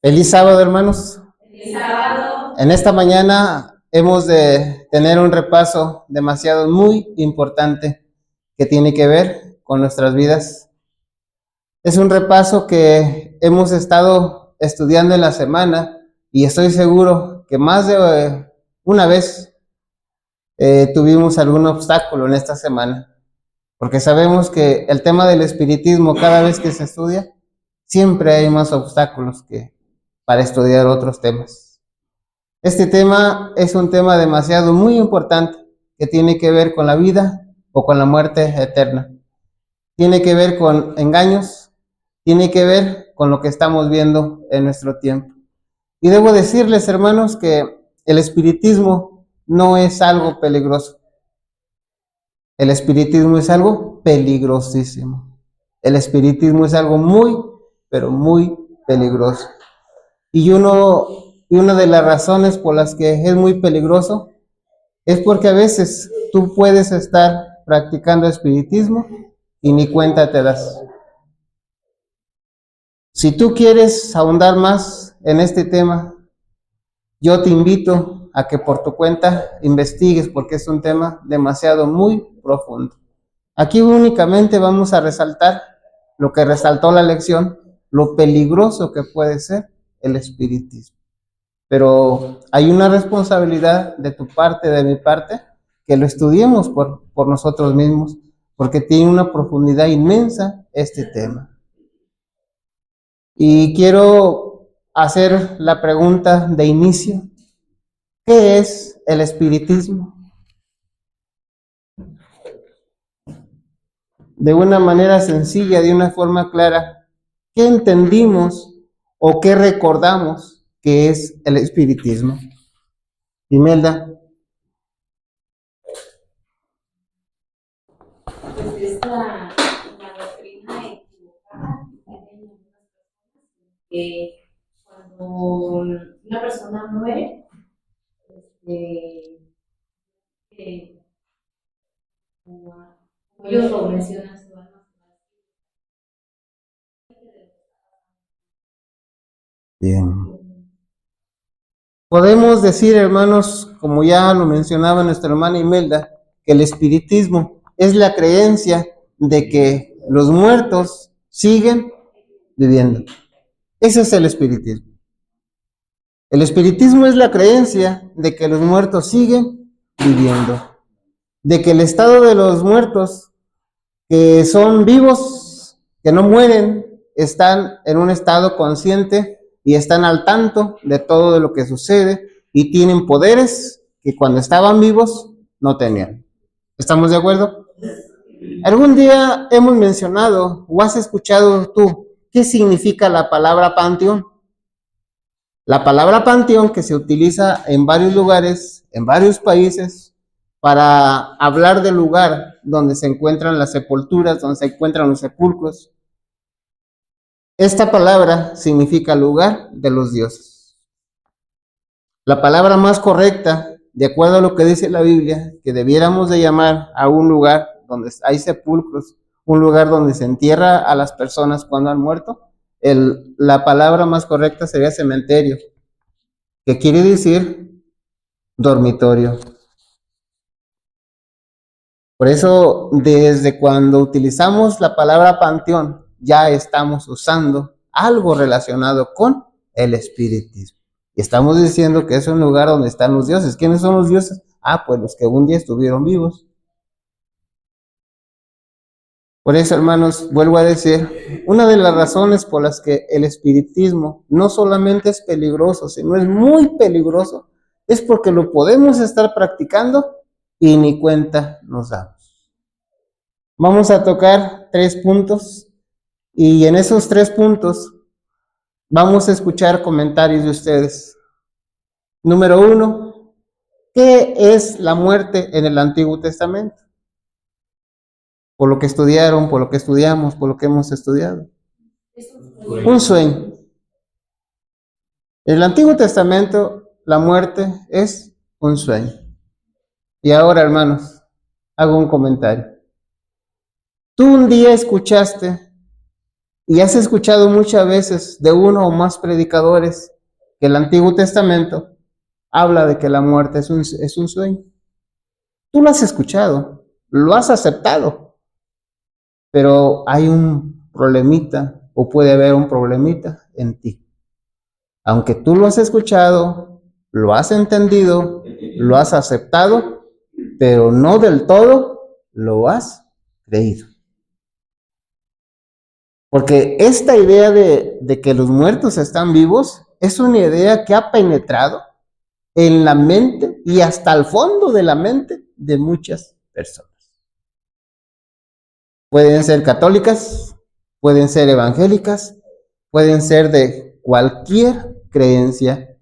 Feliz sábado, hermanos. Feliz sábado. En esta mañana hemos de tener un repaso demasiado muy importante que tiene que ver con nuestras vidas. Es un repaso que hemos estado estudiando en la semana y estoy seguro que más de una vez tuvimos algún obstáculo en esta semana, porque sabemos que el tema del espiritismo, cada vez que se estudia, siempre hay más obstáculos que para estudiar otros temas. Este tema es un tema demasiado muy importante que tiene que ver con la vida o con la muerte eterna. Tiene que ver con engaños, tiene que ver con lo que estamos viendo en nuestro tiempo. Y debo decirles, hermanos, que el espiritismo no es algo peligroso. El espiritismo es algo peligrosísimo. El espiritismo es algo muy, pero muy peligroso. Y una de las razones por las que es muy peligroso es porque a veces tú puedes estar practicando espiritismo y ni cuenta te das. Si tú quieres ahondar más en este tema, yo te invito a que por tu cuenta investigues, porque es un tema demasiado muy profundo. Aquí únicamente vamos a resaltar lo que resaltó la lección, lo peligroso que puede ser el espiritismo. Pero hay una responsabilidad de tu parte, de mi parte, que lo estudiemos por nosotros mismos, porque tiene una profundidad inmensa este tema. Y quiero hacer la pregunta de inicio: ¿qué es el espiritismo? De una manera sencilla, de una forma clara, ¿qué entendimos o qué recordamos que es el espiritismo? Imelda. Pues es la doctrina equivocada que cuando una persona muere, como ellos lo mencionan, su alma. Bien. Podemos decir, hermanos, como ya lo mencionaba nuestra hermana Imelda, que el espiritismo es la creencia de que los muertos siguen viviendo. Ese es el espiritismo. El espiritismo es la creencia de que los muertos siguen viviendo, de que el estado de los muertos que son vivos, que no mueren, están en un estado consciente y están al tanto de todo lo que sucede y tienen poderes que cuando estaban vivos no tenían. ¿Estamos de acuerdo? ¿Algún día hemos mencionado o has escuchado tú qué significa la palabra panteón? La palabra panteón, que se utiliza en varios lugares, en varios países, para hablar del lugar donde se encuentran las sepulturas, donde se encuentran los sepulcros. Esta palabra significa lugar de los dioses. La palabra más correcta, de acuerdo a lo que dice la Biblia, que debiéramos de llamar a un lugar donde hay sepulcros, un lugar donde se entierra a las personas cuando han muerto, la palabra más correcta sería cementerio, que quiere decir dormitorio. Por eso, desde cuando utilizamos la palabra panteón, ya estamos usando algo relacionado con el espiritismo. Y estamos diciendo que es un lugar donde están los dioses. ¿Quiénes son los dioses? Pues los que un día estuvieron vivos. Por eso, hermanos, vuelvo a decir, una de las razones por las que el espiritismo no solamente es peligroso, sino es muy peligroso, es porque lo podemos estar practicando y ni cuenta nos damos. Vamos a tocar 3 puntos y en esos 3 puntos vamos a escuchar comentarios de ustedes. Número 1, ¿qué es la muerte en el Antiguo Testamento? Por lo que estudiaron, por lo que estudiamos, por lo que hemos estudiado. Un sueño. En el Antiguo Testamento, la muerte es un sueño. Y ahora, hermanos, hago un comentario. Tú un día escuchaste Y has escuchado muchas veces de uno o más predicadores que el Antiguo Testamento habla de que la muerte es un sueño. Tú lo has escuchado, lo has aceptado, pero hay un problemita o puede haber un problemita en ti. Aunque tú lo has escuchado, lo has entendido, lo has aceptado, pero no del todo lo has creído. Porque esta idea de que los muertos están vivos es una idea que ha penetrado en la mente y hasta el fondo de la mente de muchas personas. Pueden ser católicas, pueden ser evangélicas, pueden ser de cualquier creencia,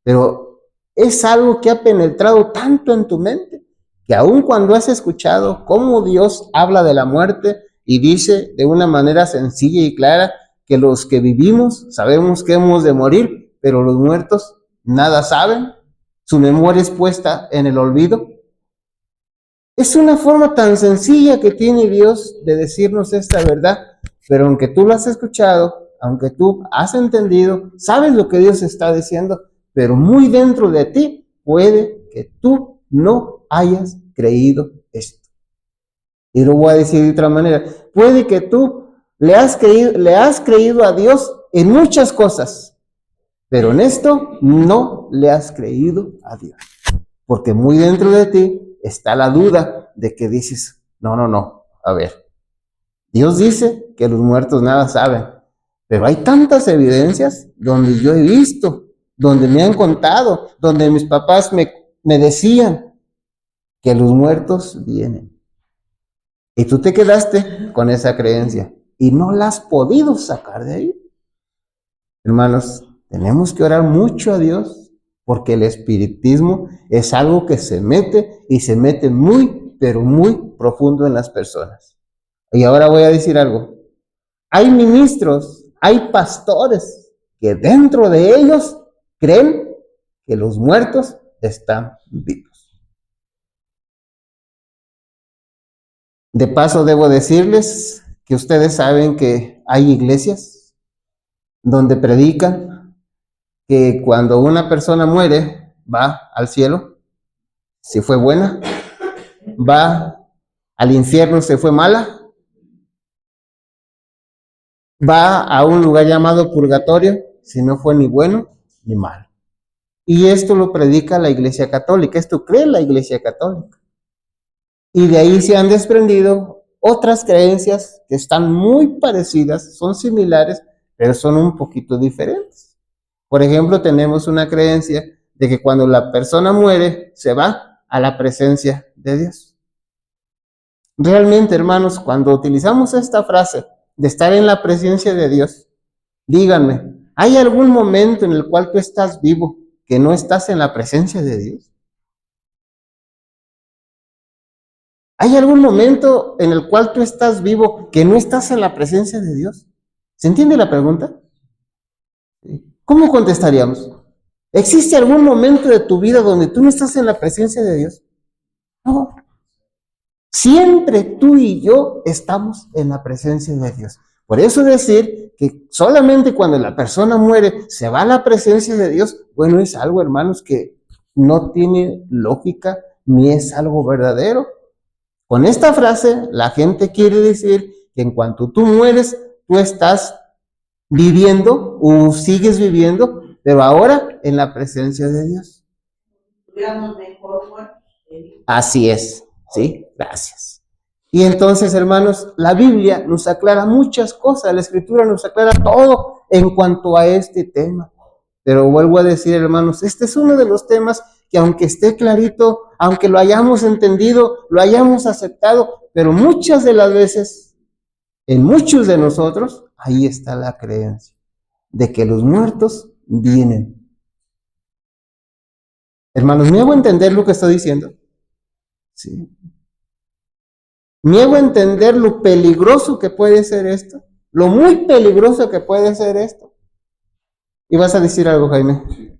pero es algo que ha penetrado tanto en tu mente que aun cuando has escuchado cómo Dios habla de la muerte y dice de una manera sencilla y clara que los que vivimos sabemos que hemos de morir, pero los muertos nada saben, su memoria es puesta en el olvido. Es una forma tan sencilla que tiene Dios de decirnos esta verdad, pero aunque tú lo has escuchado, aunque tú has entendido, sabes lo que Dios está diciendo, pero muy dentro de ti puede que tú no hayas creído esto. Y lo voy a decir de otra manera, puede que tú le has creído a Dios en muchas cosas, pero en esto no le has creído a Dios, porque muy dentro de ti está la duda de que dices, no, a ver, Dios dice que los muertos nada saben, pero hay tantas evidencias donde yo he visto, donde me han contado, donde mis papás me decían que los muertos vienen. Y tú te quedaste con esa creencia y no la has podido sacar de ahí. Hermanos, tenemos que orar mucho a Dios porque el espiritismo es algo que se mete y se mete muy, pero muy profundo en las personas. Y ahora voy a decir algo. Hay ministros, hay pastores que dentro de ellos creen que los muertos están vivos. De paso, debo decirles que ustedes saben que hay iglesias donde predican que cuando una persona muere, va al cielo, si fue buena, va al infierno, si fue mala, va a un lugar llamado purgatorio, si no fue ni bueno ni malo. Y esto lo predica la Iglesia Católica, esto cree la Iglesia Católica. Y de ahí se han desprendido otras creencias que están muy parecidas, son similares, pero son un poquito diferentes. Por ejemplo, tenemos una creencia de que cuando la persona muere, se va a la presencia de Dios. Realmente, hermanos, cuando utilizamos esta frase de estar en la presencia de Dios, díganme, ¿hay algún momento en el cual tú estás vivo que no estás en la presencia de Dios? ¿Hay algún momento en el cual tú estás vivo que no estás en la presencia de Dios? ¿Se entiende la pregunta? ¿Cómo contestaríamos? ¿Existe algún momento de tu vida donde tú no estás en la presencia de Dios? No. Siempre tú y yo estamos en la presencia de Dios. Por eso decir que solamente cuando la persona muere se va a la presencia de Dios, bueno, es algo, hermanos, que no tiene lógica ni es algo verdadero. Con esta frase, la gente quiere decir que en cuanto tú mueres, tú estás viviendo o sigues viviendo, pero ahora en la presencia de Dios. Así es, ¿sí? Gracias. Y entonces, hermanos, la Biblia nos aclara muchas cosas, la Escritura nos aclara todo en cuanto a este tema. Pero vuelvo a decir, hermanos, este es uno de los temas que aunque esté clarito, aunque lo hayamos entendido, lo hayamos aceptado, pero muchas de las veces, en muchos de nosotros, ahí está la creencia de que los muertos vienen. Hermanos, ¿me hago entender lo que estoy diciendo? Sí. ¿Me hago entender lo peligroso que puede ser esto? Lo muy peligroso que puede ser esto. ¿Y vas a decir algo, Jaime? Sí.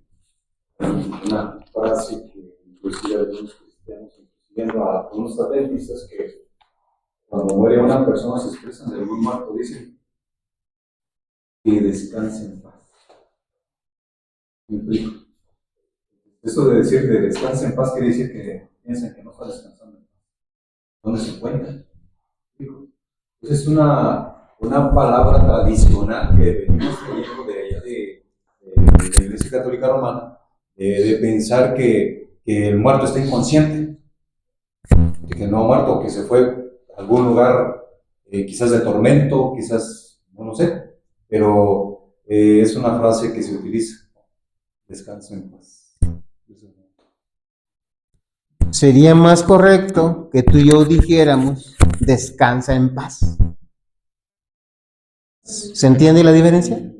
Una frase que inclusive algunos cristianos, incluyendo a algunos adventistas, que cuando muere una persona se expresan del muy muerto, dicen, que descanse en paz. ¿Me explico? Esto de decir de descanse en paz quiere decir que piensan que no está descansando en paz. ¿Dónde se encuentra? Entonces es una palabra tradicional que venimos trayendo de allá de la Iglesia Católica Romana, de pensar que el muerto está inconsciente, de que no ha muerto, que se fue a algún lugar, quizás de tormento, quizás, no sé, pero es una frase que se utiliza, descansa en paz. Sería más correcto que tú y yo dijéramos, descansa en paz. ¿Se entiende la diferencia?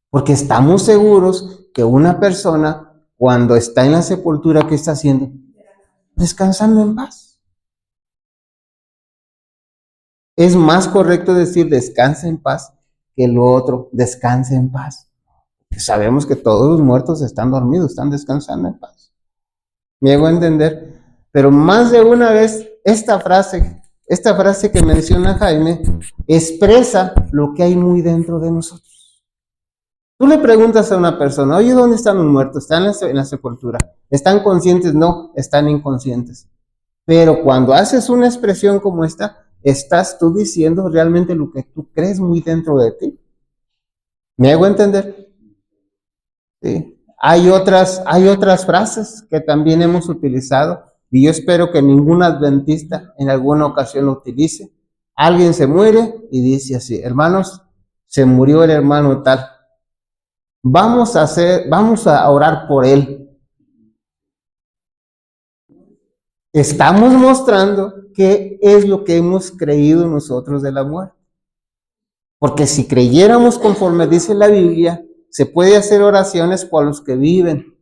Porque estamos seguros que una persona, cuando está en la sepultura, ¿qué está haciendo? Descansando en paz. Es más correcto decir descansa en paz que lo otro, descansa en paz. Sabemos que todos los muertos están dormidos, están descansando en paz. Me hago entender. Pero más de una vez esta frase que menciona Jaime, expresa lo que hay muy dentro de nosotros. Tú le preguntas a una persona, oye, ¿dónde están los muertos? ¿Están en la sepultura? ¿Están conscientes? No, están inconscientes. Pero cuando haces una expresión como esta, estás tú diciendo realmente lo que tú crees muy dentro de ti. ¿Me hago entender? Sí. Hay otras frases que también hemos utilizado y yo espero que ningún adventista en alguna ocasión lo utilice. Alguien se muere y dice así, hermanos, se murió el hermano tal. Vamos a orar por él. Estamos mostrando qué es lo que hemos creído nosotros de la muerte. Porque si creyéramos conforme dice la Biblia, se puede hacer oraciones por los que viven,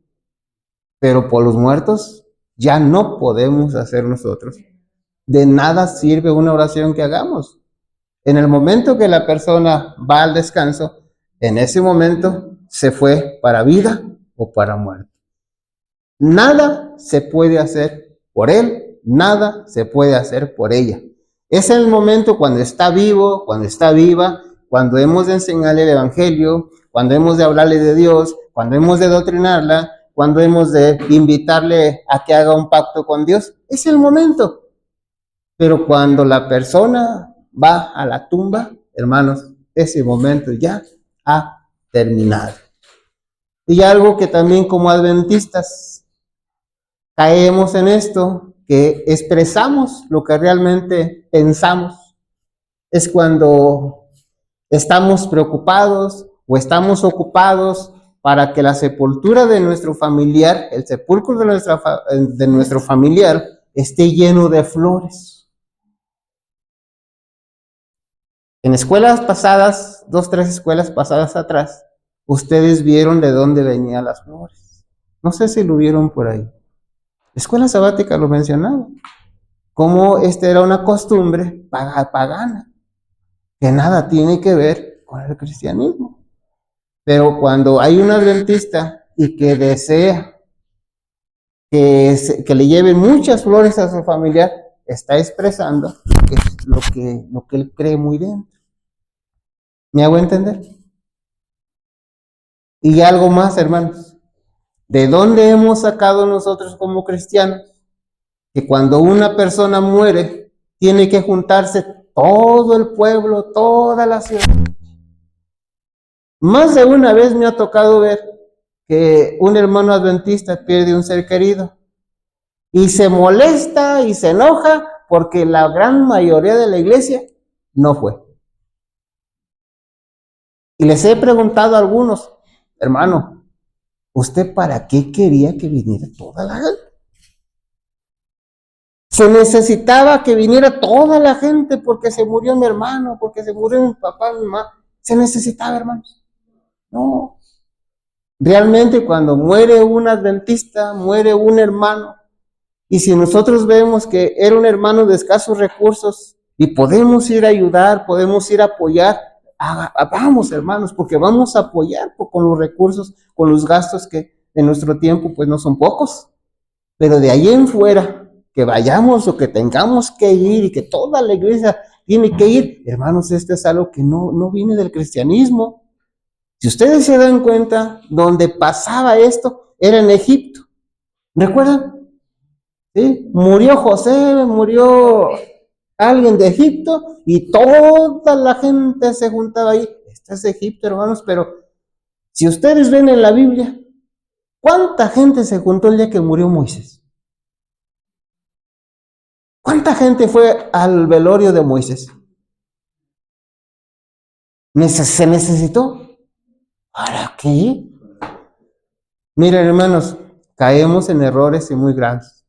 pero por los muertos ya no podemos hacer nosotros. De nada sirve una oración que hagamos. En el momento que la persona va al descanso, en ese momento se fue para vida o para muerte. Nada se puede hacer por él, nada se puede hacer por ella. Es el momento cuando está vivo, cuando está viva, cuando hemos de enseñarle el Evangelio, cuando hemos de hablarle de Dios, cuando hemos de doctrinarla, cuando hemos de invitarle a que haga un pacto con Dios. Es el momento. Pero cuando la persona va a la tumba, hermanos, ese momento ya ha terminado. Y algo que también como adventistas caemos en esto, que expresamos lo que realmente pensamos, es cuando estamos preocupados o estamos ocupados para que la sepultura de nuestro familiar, el sepulcro de nuestro familiar, esté lleno de flores. En escuelas pasadas, 2, 3 escuelas pasadas atrás, ustedes vieron de dónde venían las flores. No sé si lo vieron por ahí. La escuela sabática lo mencionaba. Cómo esta era una costumbre pagana, que nada tiene que ver con el cristianismo. Pero cuando hay un adventista y que desea que le lleven muchas flores a su familiar, está expresando lo que él cree muy dentro. ¿Me hago entender? Y algo más, hermanos. ¿De dónde hemos sacado nosotros como cristianos? Que cuando una persona muere, tiene que juntarse todo el pueblo, toda la ciudad. Más de una vez me ha tocado ver que un hermano adventista pierde un ser querido y se molesta y se enoja porque la gran mayoría de la iglesia no fue. Y les he preguntado a algunos, hermano, ¿usted para qué quería que viniera toda la gente? Se necesitaba que viniera toda la gente porque se murió mi hermano, porque se murió mi papá, mi mamá. Se necesitaba, hermanos. No. Realmente cuando muere un adventista, muere un hermano, y si nosotros vemos que era un hermano de escasos recursos y podemos ir a ayudar, podemos ir a apoyar, vamos, hermanos, porque vamos a apoyar con los recursos, con los gastos que en nuestro tiempo pues no son pocos. Pero de ahí en fuera, que vayamos o que tengamos que ir y que toda la iglesia tiene que ir, hermanos, esto es algo que no viene del cristianismo. Si ustedes se dan cuenta, donde pasaba esto era en Egipto. ¿Recuerdan? ¿Sí? Murió José, murió alguien de Egipto y toda la gente se juntaba ahí. Este es Egipto, hermanos, pero si ustedes ven en la Biblia, ¿cuánta gente se juntó el día que murió Moisés? ¿Cuánta gente fue al velorio de Moisés? ¿Se necesitó? ¿Para qué? Miren, hermanos, caemos en errores y muy graves.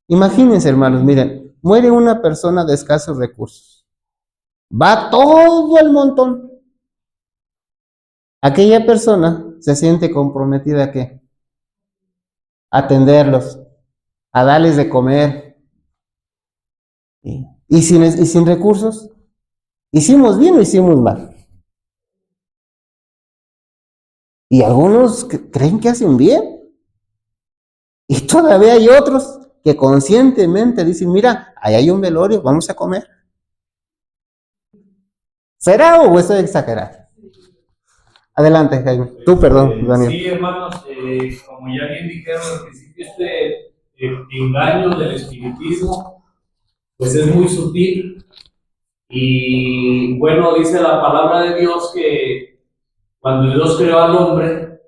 Imagínense, hermanos, miren, muere una persona de escasos recursos. Va todo el montón. Aquella persona se siente comprometida ¿a qué? A atenderlos, a darles de comer. Y sin recursos, ¿hicimos bien o hicimos mal? Y algunos creen que hacen bien. Y todavía hay otros que conscientemente dicen, mira, ahí hay un velorio, vamos a comer. ¿Será o estoy exagerando? Adelante, Jaime. Tú, perdón, Daniel. Sí, hermanos, como ya bien dijeron al principio, engaño del espiritismo, pues es muy sutil. Y bueno, dice la palabra de Dios que cuando Dios creó al hombre,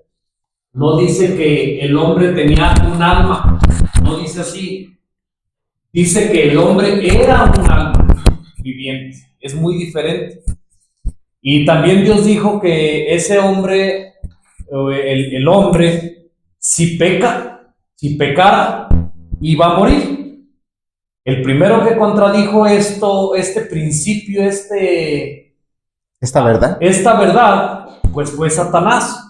no dice que el hombre tenía un alma, no dice así. Dice que el hombre era un alma viviente, es muy diferente. Y también Dios dijo que ese hombre, el hombre, si pecara, iba a morir. El primero que contradijo este principio, ¿Esta verdad? esta verdad, pues fue Satanás.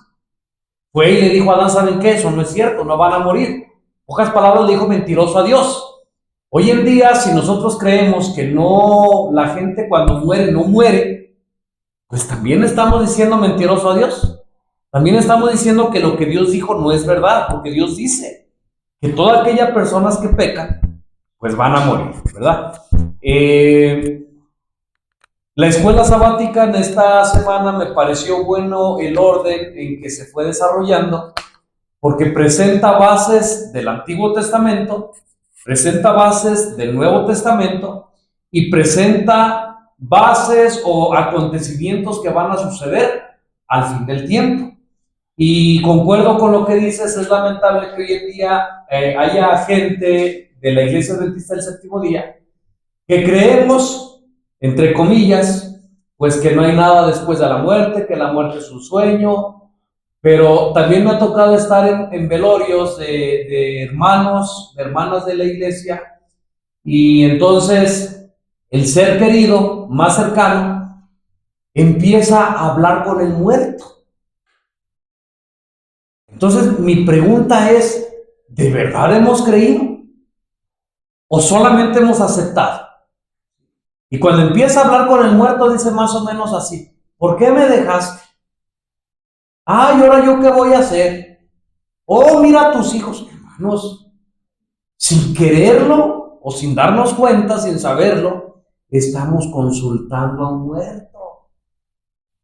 Fue y le dijo a Adán, ¿saben qué? Eso no es cierto, no van a morir. Pocas palabras le dijo mentiroso a Dios. Hoy en día, si nosotros creemos que no, la gente cuando muere no muere, pues también estamos diciendo mentiroso a Dios. También estamos diciendo que lo que Dios dijo no es verdad, porque Dios dice que todas aquellas personas que pecan, pues van a morir, ¿verdad? La escuela sabática en esta semana me pareció bueno el orden en que se fue desarrollando, porque presenta bases del Antiguo Testamento, presenta bases del Nuevo Testamento y presenta bases o acontecimientos que van a suceder al fin del tiempo. Y concuerdo con lo que dices, es lamentable que hoy en día haya gente de la Iglesia Adventista del Séptimo Día que creemos, entre comillas, pues que no hay nada después de la muerte, que la muerte es un sueño, pero también me ha tocado estar en velorios de hermanos, de hermanas de la iglesia, y entonces el ser querido, más cercano, empieza a hablar con el muerto. Entonces mi pregunta es, ¿de verdad hemos creído? ¿O solamente hemos aceptado? Y cuando empieza a hablar con el muerto dice más o menos así, ¿por qué me dejaste? Ah, ¿y ahora yo qué voy a hacer? Oh, mira a tus hijos, hermanos, sin quererlo o sin darnos cuenta, sin saberlo, estamos consultando a un muerto.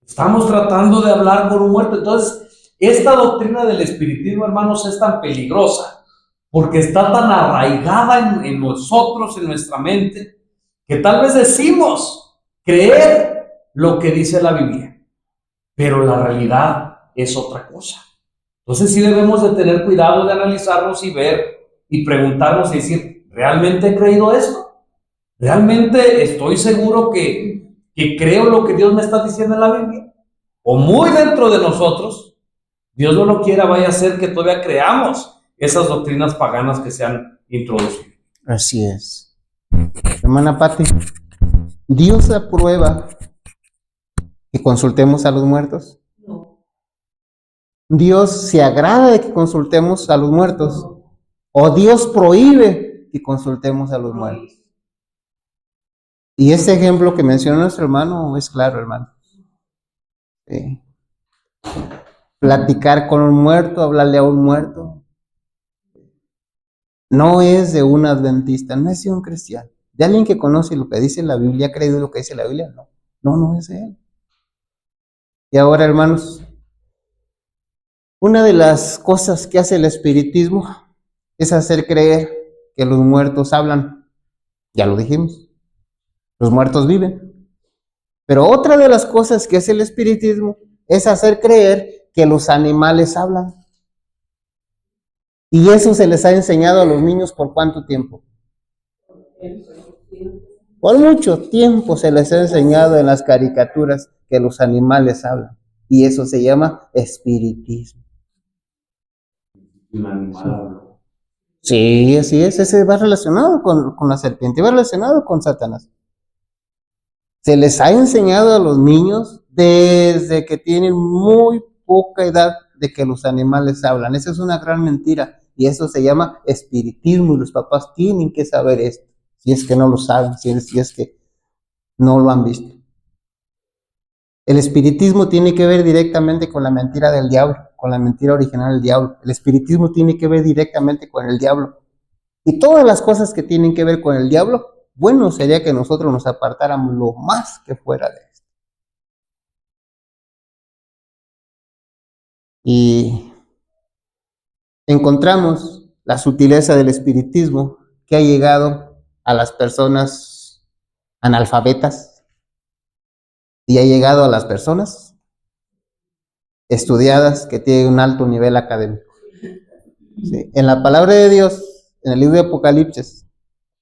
Estamos tratando de hablar con un muerto. Entonces, esta doctrina del espiritismo, hermanos, es tan peligrosa porque está tan arraigada en nosotros, en nuestra mente, que tal vez decimos creer lo que dice la Biblia, pero la realidad es otra cosa. Entonces sí debemos de tener cuidado de analizarnos y ver y preguntarnos y decir, ¿realmente he creído esto? ¿Realmente estoy seguro que creo lo que Dios me está diciendo en la Biblia? O muy dentro de nosotros, Dios no lo quiera, vaya a ser que todavía creamos esas doctrinas paganas que se han introducido. Así es. Hermana Pati, ¿Dios aprueba que consultemos a los muertos? No. ¿Dios se agrada de que consultemos a los muertos? ¿O Dios prohíbe que consultemos a los muertos? Y este ejemplo que mencionó nuestro hermano es claro, hermano. Sí. Platicar con un muerto, hablarle a un muerto, no es de un adventista, no es de un cristiano. De alguien que conoce lo que dice la Biblia, ha creído lo que dice la Biblia, no es de él. Y ahora, hermanos, una de las cosas que hace el espiritismo es hacer creer que los muertos hablan. Ya lo dijimos, los muertos viven. Pero otra de las cosas que hace el espiritismo es hacer creer que los animales hablan. Y eso se les ha enseñado a los niños ¿por cuánto tiempo? Por mucho tiempo se les ha enseñado en las caricaturas que los animales hablan. Y eso se llama espiritismo. Un animal habló. Sí, así es. Ese va relacionado con la serpiente, va relacionado con Satanás. Se les ha enseñado a los niños desde que tienen muy poca edad de que los animales hablan. Esa es una gran mentira. Y eso se llama espiritismo. Y los papás tienen que saber esto. Si es que no lo saben, si es que no lo han visto. El espiritismo tiene que ver directamente con la mentira del diablo, con la mentira original del diablo. El espiritismo tiene que ver directamente con el diablo. Y todas las cosas que tienen que ver con el diablo, bueno sería que nosotros nos apartáramos lo más que fuera de esto. Y encontramos la sutileza del espiritismo que ha llegado a las personas analfabetas y ha llegado a las personas estudiadas que tienen un alto nivel académico. Sí. En la palabra de Dios, en el libro de Apocalipsis,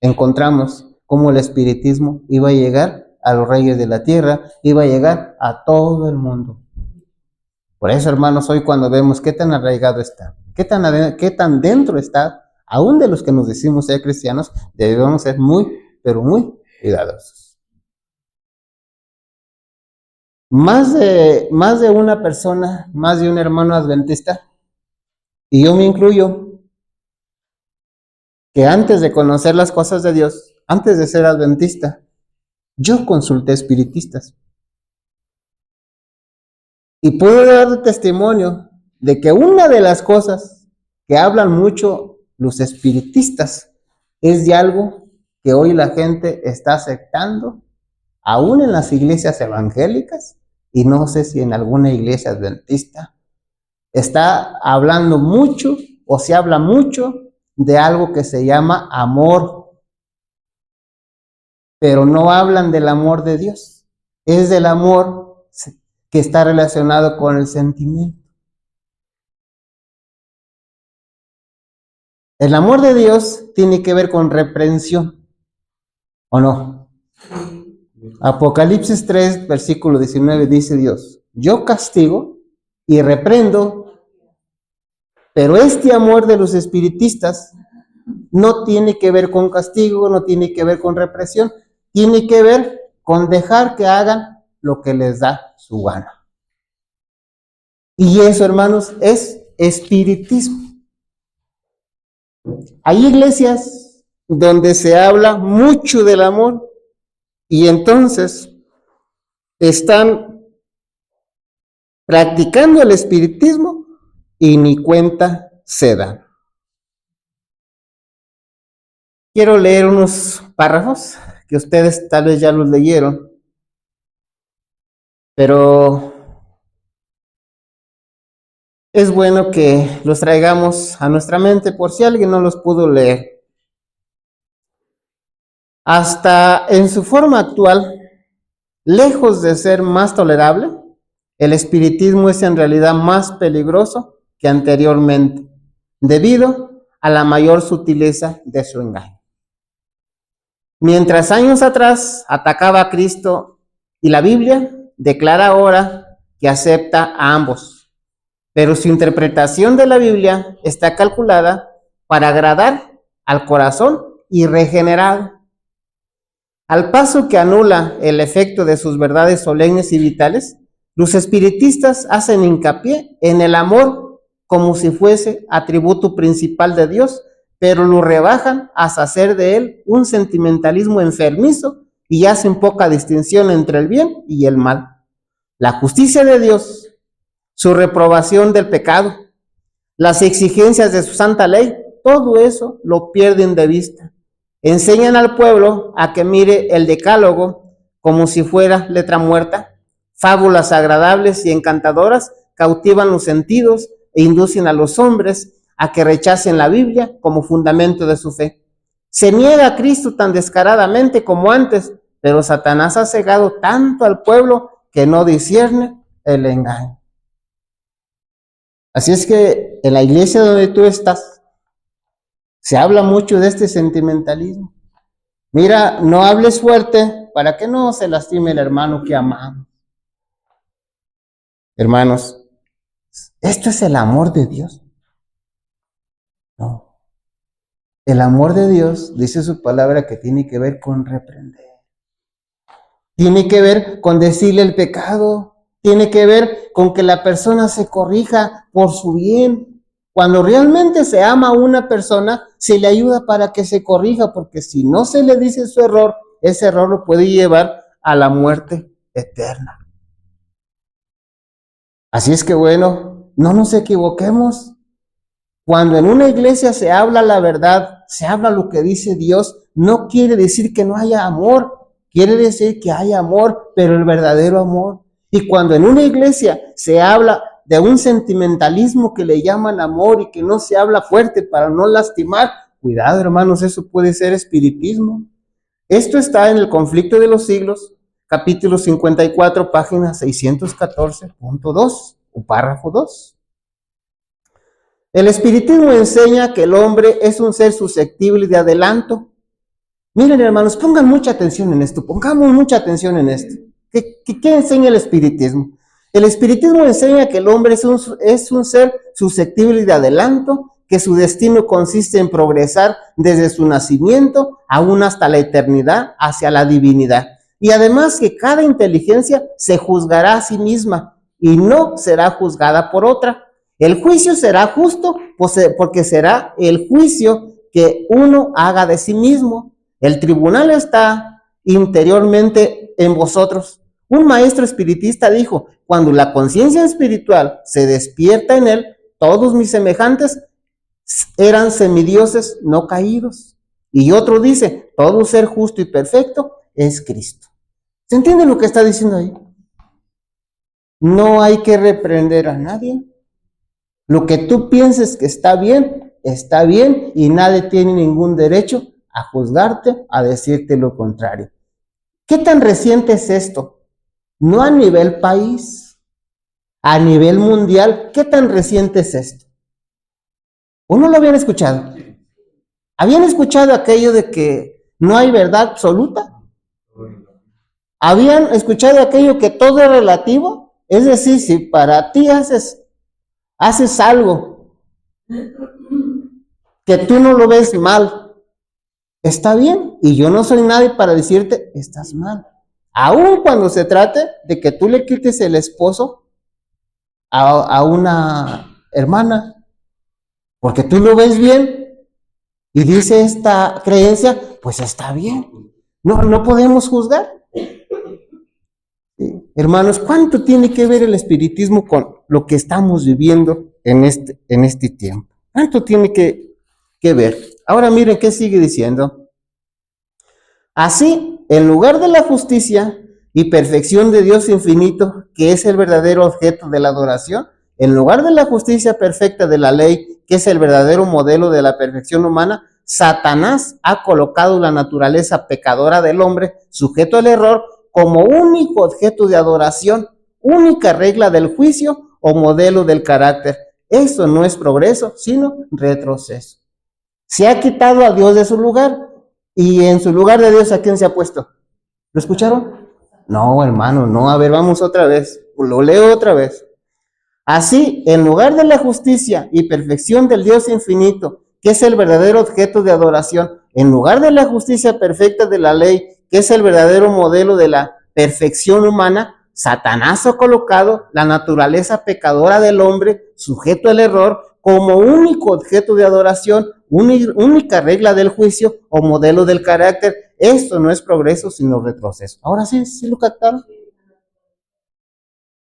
encontramos cómo el espiritismo iba a llegar a los reyes de la tierra, iba a llegar a todo el mundo. Por eso, hermanos, hoy cuando vemos qué tan arraigado está, qué tan dentro está, aún de los que nos decimos ser cristianos, debemos ser muy, pero muy cuidadosos. Más de una persona, más de un hermano adventista, y yo me incluyo, que antes de conocer las cosas de Dios, antes de ser adventista, yo consulté espiritistas. Y puedo dar testimonio de que una de las cosas que hablan mucho los espiritistas es de algo que hoy la gente está aceptando, aún en las iglesias evangélicas, y no sé si en alguna iglesia adventista, está hablando mucho o se habla mucho de algo que se llama amor, pero no hablan del amor de Dios, es del amor que está relacionado con el sentimiento. El amor de Dios tiene que ver con reprensión, ¿o no? Apocalipsis 3, versículo 19 dice Dios, yo castigo y reprendo, pero este amor de los espiritistas no tiene que ver con castigo, no tiene que ver con represión, tiene que ver con dejar que hagan lo que les da su gana. Y eso, hermanos, es espiritismo. Hay iglesias donde se habla mucho del amor y entonces están practicando el espiritismo y ni cuenta se dan. Quiero leer unos párrafos que ustedes tal vez ya los leyeron, pero es bueno que los traigamos a nuestra mente por si alguien no los pudo leer. Hasta en su forma actual, lejos de ser más tolerable, el espiritismo es en realidad más peligroso que anteriormente, debido a la mayor sutileza de su engaño. Mientras años atrás atacaba a Cristo y la Biblia declara ahora que acepta a ambos, pero su interpretación de la Biblia está calculada para agradar al corazón irregenerado, al paso que anula el efecto de sus verdades solemnes y vitales. Los espiritistas hacen hincapié en el amor como si fuese atributo principal de Dios, pero lo rebajan hasta hacer de él un sentimentalismo enfermizo y hacen poca distinción entre el bien y el mal. La justicia de Dios, su reprobación del pecado, las exigencias de su santa ley, todo eso lo pierden de vista. Enseñan al pueblo a que mire el decálogo como si fuera letra muerta, Fábulas agradables y encantadoras cautivan los sentidos e inducen a los hombres a que rechacen la Biblia como fundamento de su fe. Se niega a Cristo tan descaradamente como antes, pero Satanás ha cegado tanto al pueblo que no discierne el engaño. Así es que en la iglesia donde tú estás, se habla mucho de este sentimentalismo. Mira, no hables fuerte para que no se lastime el hermano que amamos. Hermanos, ¿esto es el amor de Dios? No. El amor de Dios, dice su palabra, que tiene que ver con reprender. Tiene que ver con decirle el pecado. Tiene que ver con que la persona se corrija por su bien. Cuando realmente se ama a una persona, se le ayuda para que se corrija, porque si no se le dice su error, ese error lo puede llevar a la muerte eterna. Así es que bueno, no nos equivoquemos. Cuando en una iglesia se habla la verdad, se habla lo que dice Dios, no quiere decir que no haya amor, quiere decir que hay amor, pero el verdadero amor. Y cuando en una iglesia se habla de un sentimentalismo que le llaman amor y que no se habla fuerte para no lastimar, cuidado hermanos, eso puede ser espiritismo. Esto está en el Conflicto de los Siglos, capítulo 54, página 614.2 o párrafo 2. El espiritismo enseña que el hombre es un ser susceptible de adelanto. Miren hermanos, pongan mucha atención en esto, pongamos mucha atención en esto. ¿Qué enseña el espiritismo? El espiritismo enseña que el hombre es un ser susceptible de adelanto, que su destino consiste en progresar desde su nacimiento aún hasta la eternidad hacia la divinidad. Y además que cada inteligencia se juzgará a sí misma y no será juzgada por otra. El juicio será justo porque será el juicio que uno haga de sí mismo. El tribunal está interiormente en vosotros. Un maestro espiritista dijo, cuando la conciencia espiritual se despierta en él, todos mis semejantes eran semidioses no caídos. Y otro dice, todo ser justo y perfecto es Cristo. ¿Se entiende lo que está diciendo ahí? No hay que reprender a nadie. Lo que tú pienses que está bien y nadie tiene ningún derecho a juzgarte, a decirte lo contrario. ¿Qué tan reciente es esto? No a nivel país, a nivel mundial. ¿Qué tan reciente es esto? ¿O no lo habían escuchado? ¿Habían escuchado aquello de que no hay verdad absoluta? ¿Habían escuchado aquello que todo es relativo? Es decir, si para ti haces algo que tú no lo ves mal, está bien, y yo no soy nadie para decirte, estás mal. Aun cuando se trate de que tú le quites el esposo a una hermana, porque tú lo ves bien, y dice esta creencia, pues está bien. No podemos juzgar. Sí. Hermanos, ¿cuánto tiene que ver el espiritismo con lo que estamos viviendo en este tiempo? ¿Cuánto tiene que ver? Ahora miren qué sigue diciendo. Así, en lugar de la justicia y perfección de Dios infinito, que es el verdadero objeto de la adoración, en lugar de la justicia perfecta de la ley, que es el verdadero modelo de la perfección humana, Satanás ha colocado la naturaleza pecadora del hombre, sujeto al error, como único objeto de adoración, única regla del juicio o modelo del carácter. Eso no es progreso, sino retroceso. Se ha quitado a Dios de su lugar, y en su lugar de Dios, ¿a quién se ha puesto? ¿Lo escucharon? No, hermano, no. A ver, vamos otra vez. Lo leo otra vez. Así, en lugar de la justicia y perfección del Dios infinito, que es el verdadero objeto de adoración, en lugar de la justicia perfecta de la ley, que es el verdadero modelo de la perfección humana, Satanás ha colocado la naturaleza pecadora del hombre, sujeto al error, como único objeto de adoración, única regla del juicio o modelo del carácter. Esto no es progreso, sino retroceso. Ahora sí lo captaron.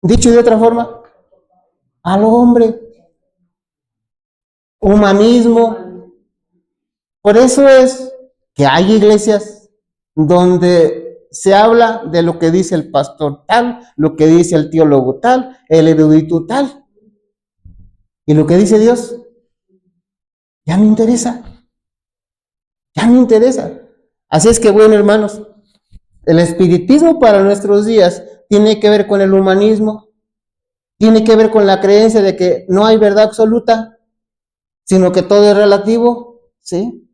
Dicho de otra forma, al hombre, humanismo. Por eso es que hay iglesias donde se habla de lo que dice el pastor tal, lo que dice el teólogo tal, el erudito tal. Y lo que dice Dios, ya me interesa. Ya me interesa. Así es que, bueno, hermanos, el espiritismo para nuestros días tiene que ver con el humanismo, tiene que ver con la creencia de que no hay verdad absoluta, sino que todo es relativo, ¿sí?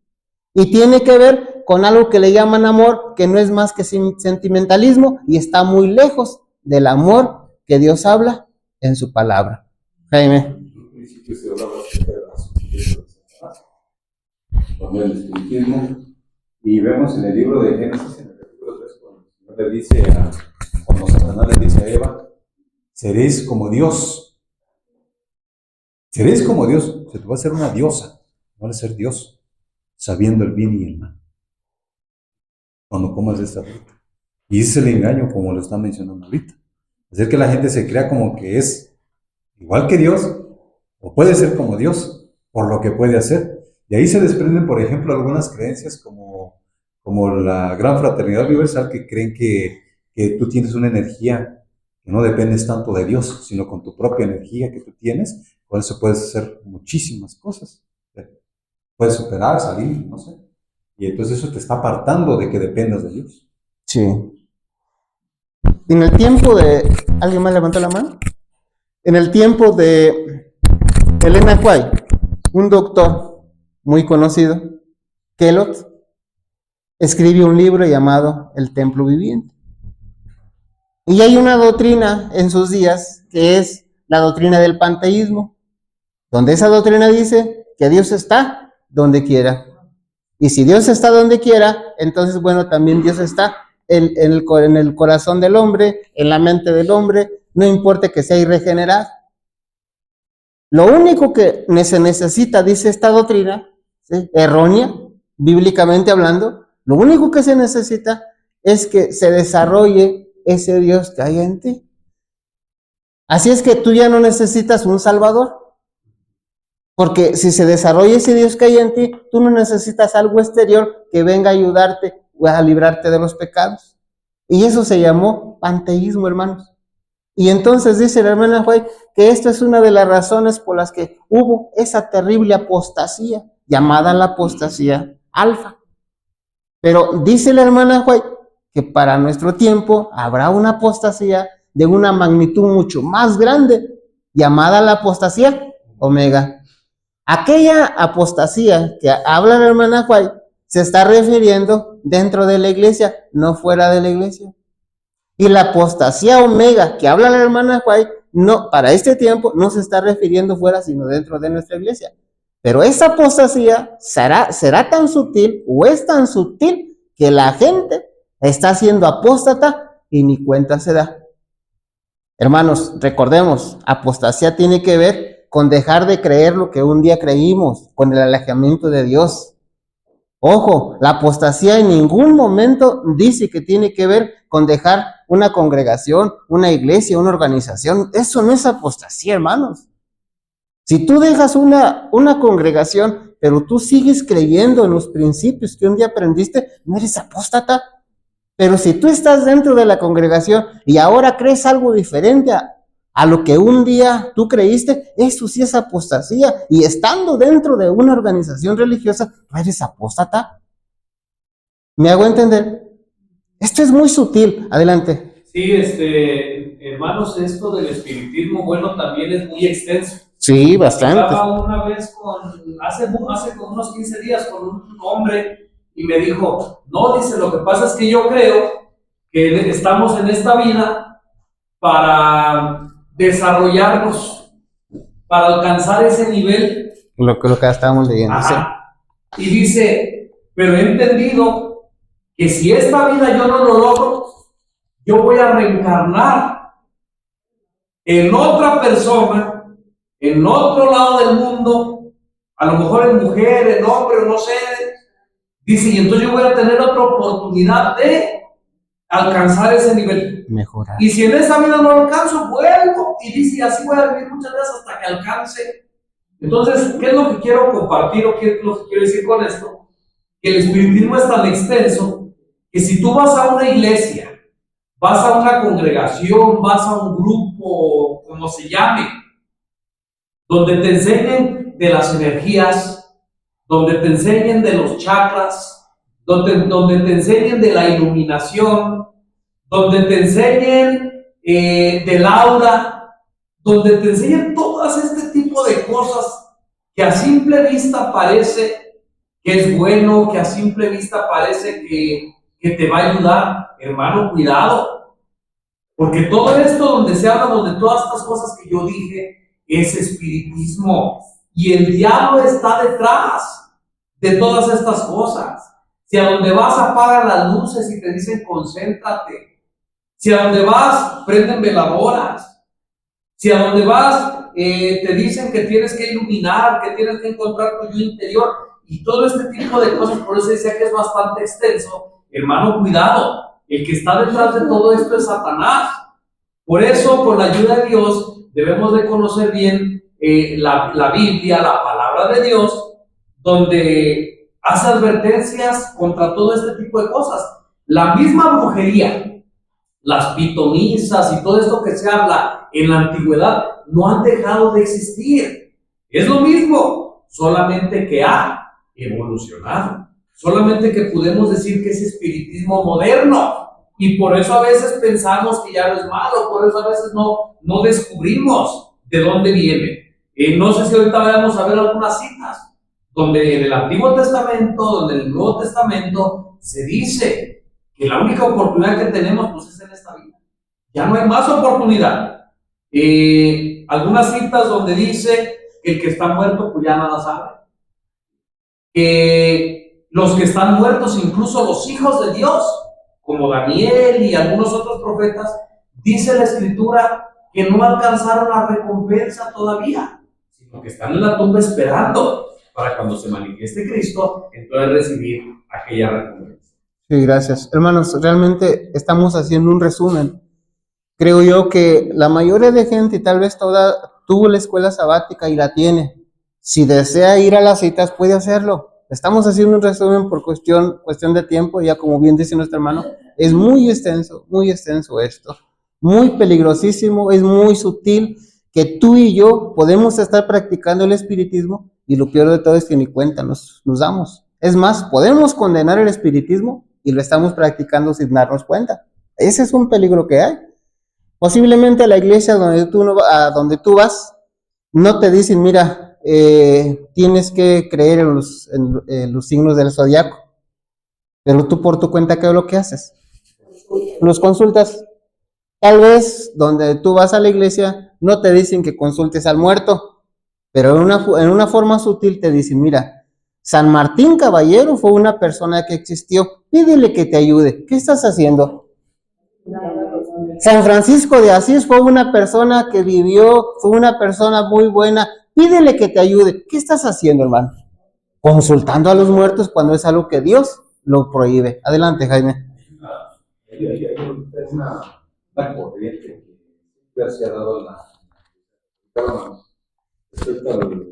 Y tiene que ver con algo que le llaman amor, que no es más que sentimentalismo y está muy lejos del amor que Dios habla en su palabra. Jaime. En un principio se hablaba acerca de la sutileza de Satanás, cuando el espiritismo, y vemos en el libro de Génesis, en el capítulo 3, cuando el Señor le dice cuando Satanás le dice a Eva, seréis como Dios. Seréis como Dios. Se te va a hacer una diosa. No va a ser Dios, sabiendo el bien y el mal. Cuando comas de esta fruta. Y ese es el engaño, como lo está mencionando ahorita. Hacer que la gente se crea como que es igual que Dios, o puede ser como Dios, por lo que puede hacer. De ahí se desprenden, por ejemplo, algunas creencias como la gran fraternidad universal, que creen que tú tienes una energía que no dependes tanto de Dios, sino con tu propia energía que tú tienes, con eso puedes hacer muchísimas cosas. Puedes superar, salir, no sé. Y entonces eso te está apartando de que dependas de Dios. Sí. En el tiempo de... ¿Alguien más levantó la mano? En el tiempo de Elena White, un doctor muy conocido, Kellogg, escribió un libro llamado El Templo Viviente. Y hay una doctrina en sus días que es la doctrina del panteísmo, donde esa doctrina dice que Dios está donde quiera. Y si Dios está donde quiera, entonces, bueno, también Dios está en el corazón del hombre, en la mente del hombre, no importa que sea irregenerado. Lo único que se necesita, dice esta doctrina, ¿sí?, errónea, bíblicamente hablando, lo único que se necesita es que se desarrolle ese Dios que hay en ti. Así es que tú ya no necesitas un Salvador. Porque si se desarrolla ese Dios que hay en ti, tú no necesitas algo exterior que venga a ayudarte o a librarte de los pecados. Y eso se llamó panteísmo, hermanos. Y entonces dice la hermana White que esto es una de las razones por las que hubo esa terrible apostasía, llamada la apostasía alfa. Pero dice la hermana White que para nuestro tiempo habrá una apostasía de una magnitud mucho más grande, llamada la apostasía omega. Aquella apostasía que habla la hermana White se está refiriendo dentro de la iglesia, no fuera de la iglesia. Y la apostasía omega que habla la hermana White, no, para este tiempo no se está refiriendo fuera, sino dentro de nuestra iglesia. Pero esa apostasía será tan sutil, o es tan sutil, que la gente está siendo apóstata y ni cuenta se da. Hermanos, recordemos, apostasía tiene que ver con dejar de creer lo que un día creímos, con el alejamiento de Dios. Ojo, la apostasía en ningún momento dice que tiene que ver con dejar una congregación, una iglesia, una organización. Eso no es apostasía, hermanos. Si tú dejas una congregación, pero tú sigues creyendo en los principios que un día aprendiste, no eres apóstata. Pero si tú estás dentro de la congregación y ahora crees algo diferente a lo que un día tú creíste, eso sí es apostasía. Y estando dentro de una organización religiosa, ¿no eres apóstata? ¿Me hago entender? Esto es muy sutil. Adelante. Sí, hermanos, esto del espiritismo, bueno, también es muy extenso. Sí, bastante. Hablaba una vez hace como unos 15 días con un hombre y me dijo, no, dice, lo que pasa es que yo creo que estamos en esta vida para desarrollarnos, para alcanzar ese nivel. Lo que estábamos leyendo. Ajá. Sí. Y dice, pero he entendido que si esta vida yo no lo logro, yo voy a reencarnar en otra persona, en otro lado del mundo, a lo mejor en mujer, en hombre, o no sé. Dice, y entonces yo voy a tener otra oportunidad de alcanzar ese nivel. Mejorar. Y si en esa vida no alcanzo, vuelvo. Y dice, así voy a vivir muchas veces hasta que alcance. Entonces, ¿qué es lo que quiero compartir o qué es lo que quiero decir con esto? Que el espiritismo es tan extenso que si tú vas a una iglesia, vas a una congregación, vas a un grupo, como se llame, donde te enseñen de las energías, donde te enseñen de los chakras, donde te enseñen de la iluminación, donde te enseñen del aura, donde te enseñen todas este tipo de cosas que a simple vista parece que es bueno, que a simple vista parece que te va a ayudar. Hermano, cuidado, porque todo esto donde se habla, donde todas estas cosas que yo dije, es espiritismo, y el diablo está detrás de todas estas cosas. Si a donde vas apagan las luces y te dicen concéntrate, si a donde vas prenden veladoras, si a donde vas te dicen que tienes que iluminar, que tienes que encontrar tu yo interior, y todo este tipo de cosas, por eso decía que es bastante extenso. Hermano, cuidado, el que está detrás de todo esto es Satanás. Por eso, con la ayuda de Dios, debemos de conocer bien la Biblia, la palabra de Dios, donde hace advertencias contra todo este tipo de cosas. La misma brujería, las pitonisas y todo esto que se habla en la antigüedad, no han dejado de existir. Es lo mismo, solamente que ha evolucionado. Solamente que podemos decir que es espiritismo moderno. Y por eso a veces pensamos que ya no es malo, por eso a veces no descubrimos de dónde viene. No sé si ahorita vayamos a ver algunas citas, donde en el Antiguo Testamento, donde en el Nuevo Testamento, se dice que la única oportunidad que tenemos pues es en esta vida. Ya no hay más oportunidad. Algunas citas donde dice que el que está muerto pues ya nada sabe. Los que están muertos, incluso los hijos de Dios, como Daniel y algunos otros profetas, dice la Escritura que no alcanzaron la recompensa todavía, sino que están en la tumba esperando para cuando se manifieste Cristo, entonces recibir aquella recompensa. Sí, gracias. Hermanos, realmente estamos haciendo un resumen. Creo yo que la mayoría de gente, y tal vez toda, tuvo la escuela sabática y la tiene. Si desea ir a las citas, puede hacerlo. Estamos haciendo un resumen por cuestión de tiempo, ya como bien dice nuestro hermano, es muy extenso esto, muy peligrosísimo, es muy sutil, que tú y yo podemos estar practicando el espiritismo, y lo peor de todo es que ni cuenta nos damos. Es más, podemos condenar el espiritismo y lo estamos practicando sin darnos cuenta. Ese es un peligro que hay. Posiblemente a la iglesia donde tú vas, no te dicen, mira, tienes que creer en los signos del zodiaco, pero tú por tu cuenta, ¿qué es lo que haces? Los consultas. Tal vez donde tú vas a la iglesia no te dicen que consultes al muerto, pero en una forma sutil te dicen, mira, San Martín Caballero fue una persona que existió, pídele que te ayude. ¿Qué estás haciendo? San Francisco de Asís fue una persona que vivió, fue una persona muy buena, pídele que te ayude. ¿Qué estás haciendo, hermano? Consultando a los muertos cuando es algo que Dios lo prohíbe. Adelante, Jaime. Hay una corriente que se ha dado respecto al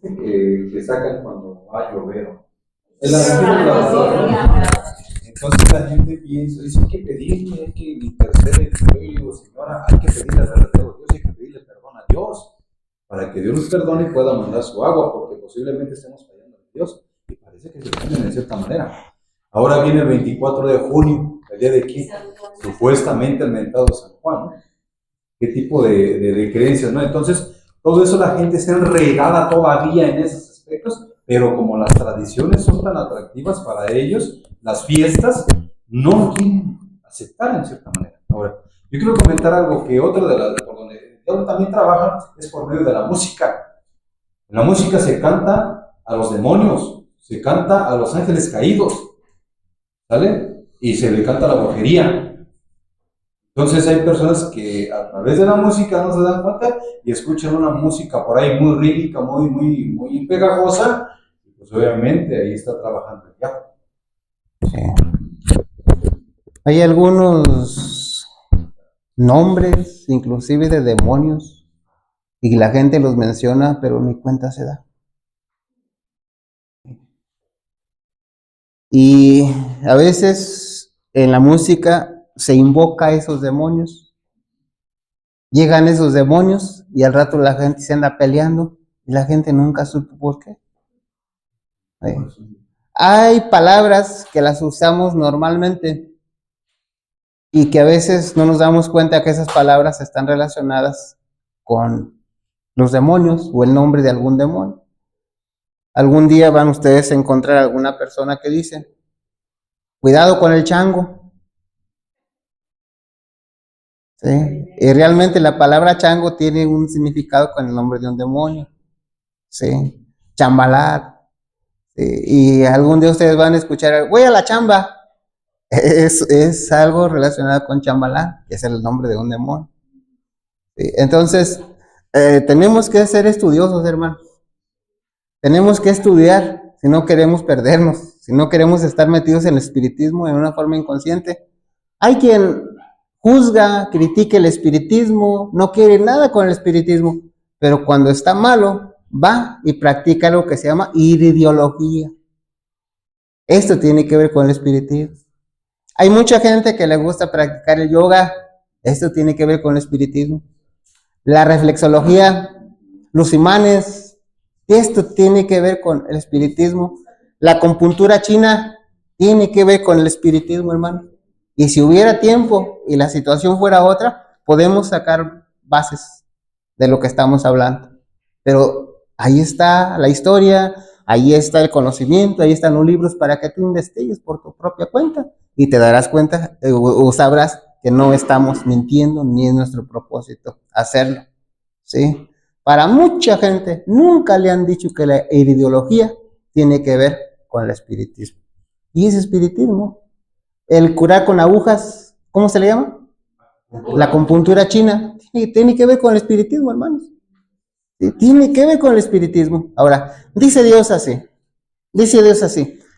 que sacan cuando va a llover. Entonces la gente piensa, dice, hay que pedirle, hay que interceder. Yo digo, señora, hay que pedirle a Dios, hay que pedirle perdón a Dios, para que Dios nos perdone y pueda mandar su agua, porque posiblemente estemos fallando en Dios, y parece que se ofenden de cierta manera. Ahora viene el 24 de junio, el día de aquí, supuestamente el mentado San Juan, ¿no? ¿Qué tipo de creencias, no? Entonces, todo eso la gente está enredada todavía en esos aspectos, pero como las tradiciones son tan atractivas para ellos, las fiestas no lo quieren aceptar en cierta manera. Ahora, yo quiero comentar algo que otra de las, por donde el diablo también trabaja, es por medio de la música. En la música se canta a los demonios, se canta a los ángeles caídos, ¿sale? Y se le canta la brujería. Entonces hay personas que a través de la música no se dan cuenta y escuchan una música por ahí muy rítmica, muy pegajosa, y pues obviamente ahí está trabajando el diablo. Sí. Hay algunos nombres, inclusive de demonios, y la gente los menciona, pero ni cuenta se da. Y a veces en la música se invoca a esos demonios. Llegan esos demonios y al rato la gente se anda peleando y la gente nunca supo por qué. Hay palabras que las usamos normalmente y que a veces no nos damos cuenta que esas palabras están relacionadas con los demonios o el nombre de algún demonio. Algún día van ustedes a encontrar a alguna persona que dice, cuidado con el chango. ¿Sí? Y realmente la palabra chango tiene un significado con el nombre de un demonio. ¿Sí? Chambalar. ¿Sí? Y algún día ustedes van a escuchar, voy a la chamba. Es algo relacionado con chambalar, que es el nombre de un demonio. ¿Sí? Entonces, tenemos que ser estudiosos, hermanos. Tenemos que estudiar si no queremos perdernos, si no queremos estar metidos en el espiritismo de una forma inconsciente. Hay quien juzga, critica el espiritismo, no quiere nada con el espiritismo, pero cuando está malo, va y practica lo que se llama iridiología. Esto tiene que ver con el espiritismo. Hay mucha gente que le gusta practicar el yoga, esto tiene que ver con el espiritismo. La reflexología, los imanes, esto tiene que ver con el espiritismo. La acupuntura china tiene que ver con el espiritismo, hermano. Y si hubiera tiempo y la situación fuera otra, podemos sacar bases de lo que estamos hablando. Pero ahí está la historia, ahí está el conocimiento, ahí están los libros para que tú investigues por tu propia cuenta y te darás cuenta o sabrás que no estamos mintiendo ni es nuestro propósito hacerlo. ¿Sí? Para mucha gente nunca le han dicho que la ideología tiene que ver con el espiritismo. Y ese espiritismo, el curar con agujas, ¿cómo se le llama? La acupuntura china, tiene que ver con el espiritismo, hermanos. ¿Sí? Tiene que ver con el espiritismo. Ahora, dice Dios así,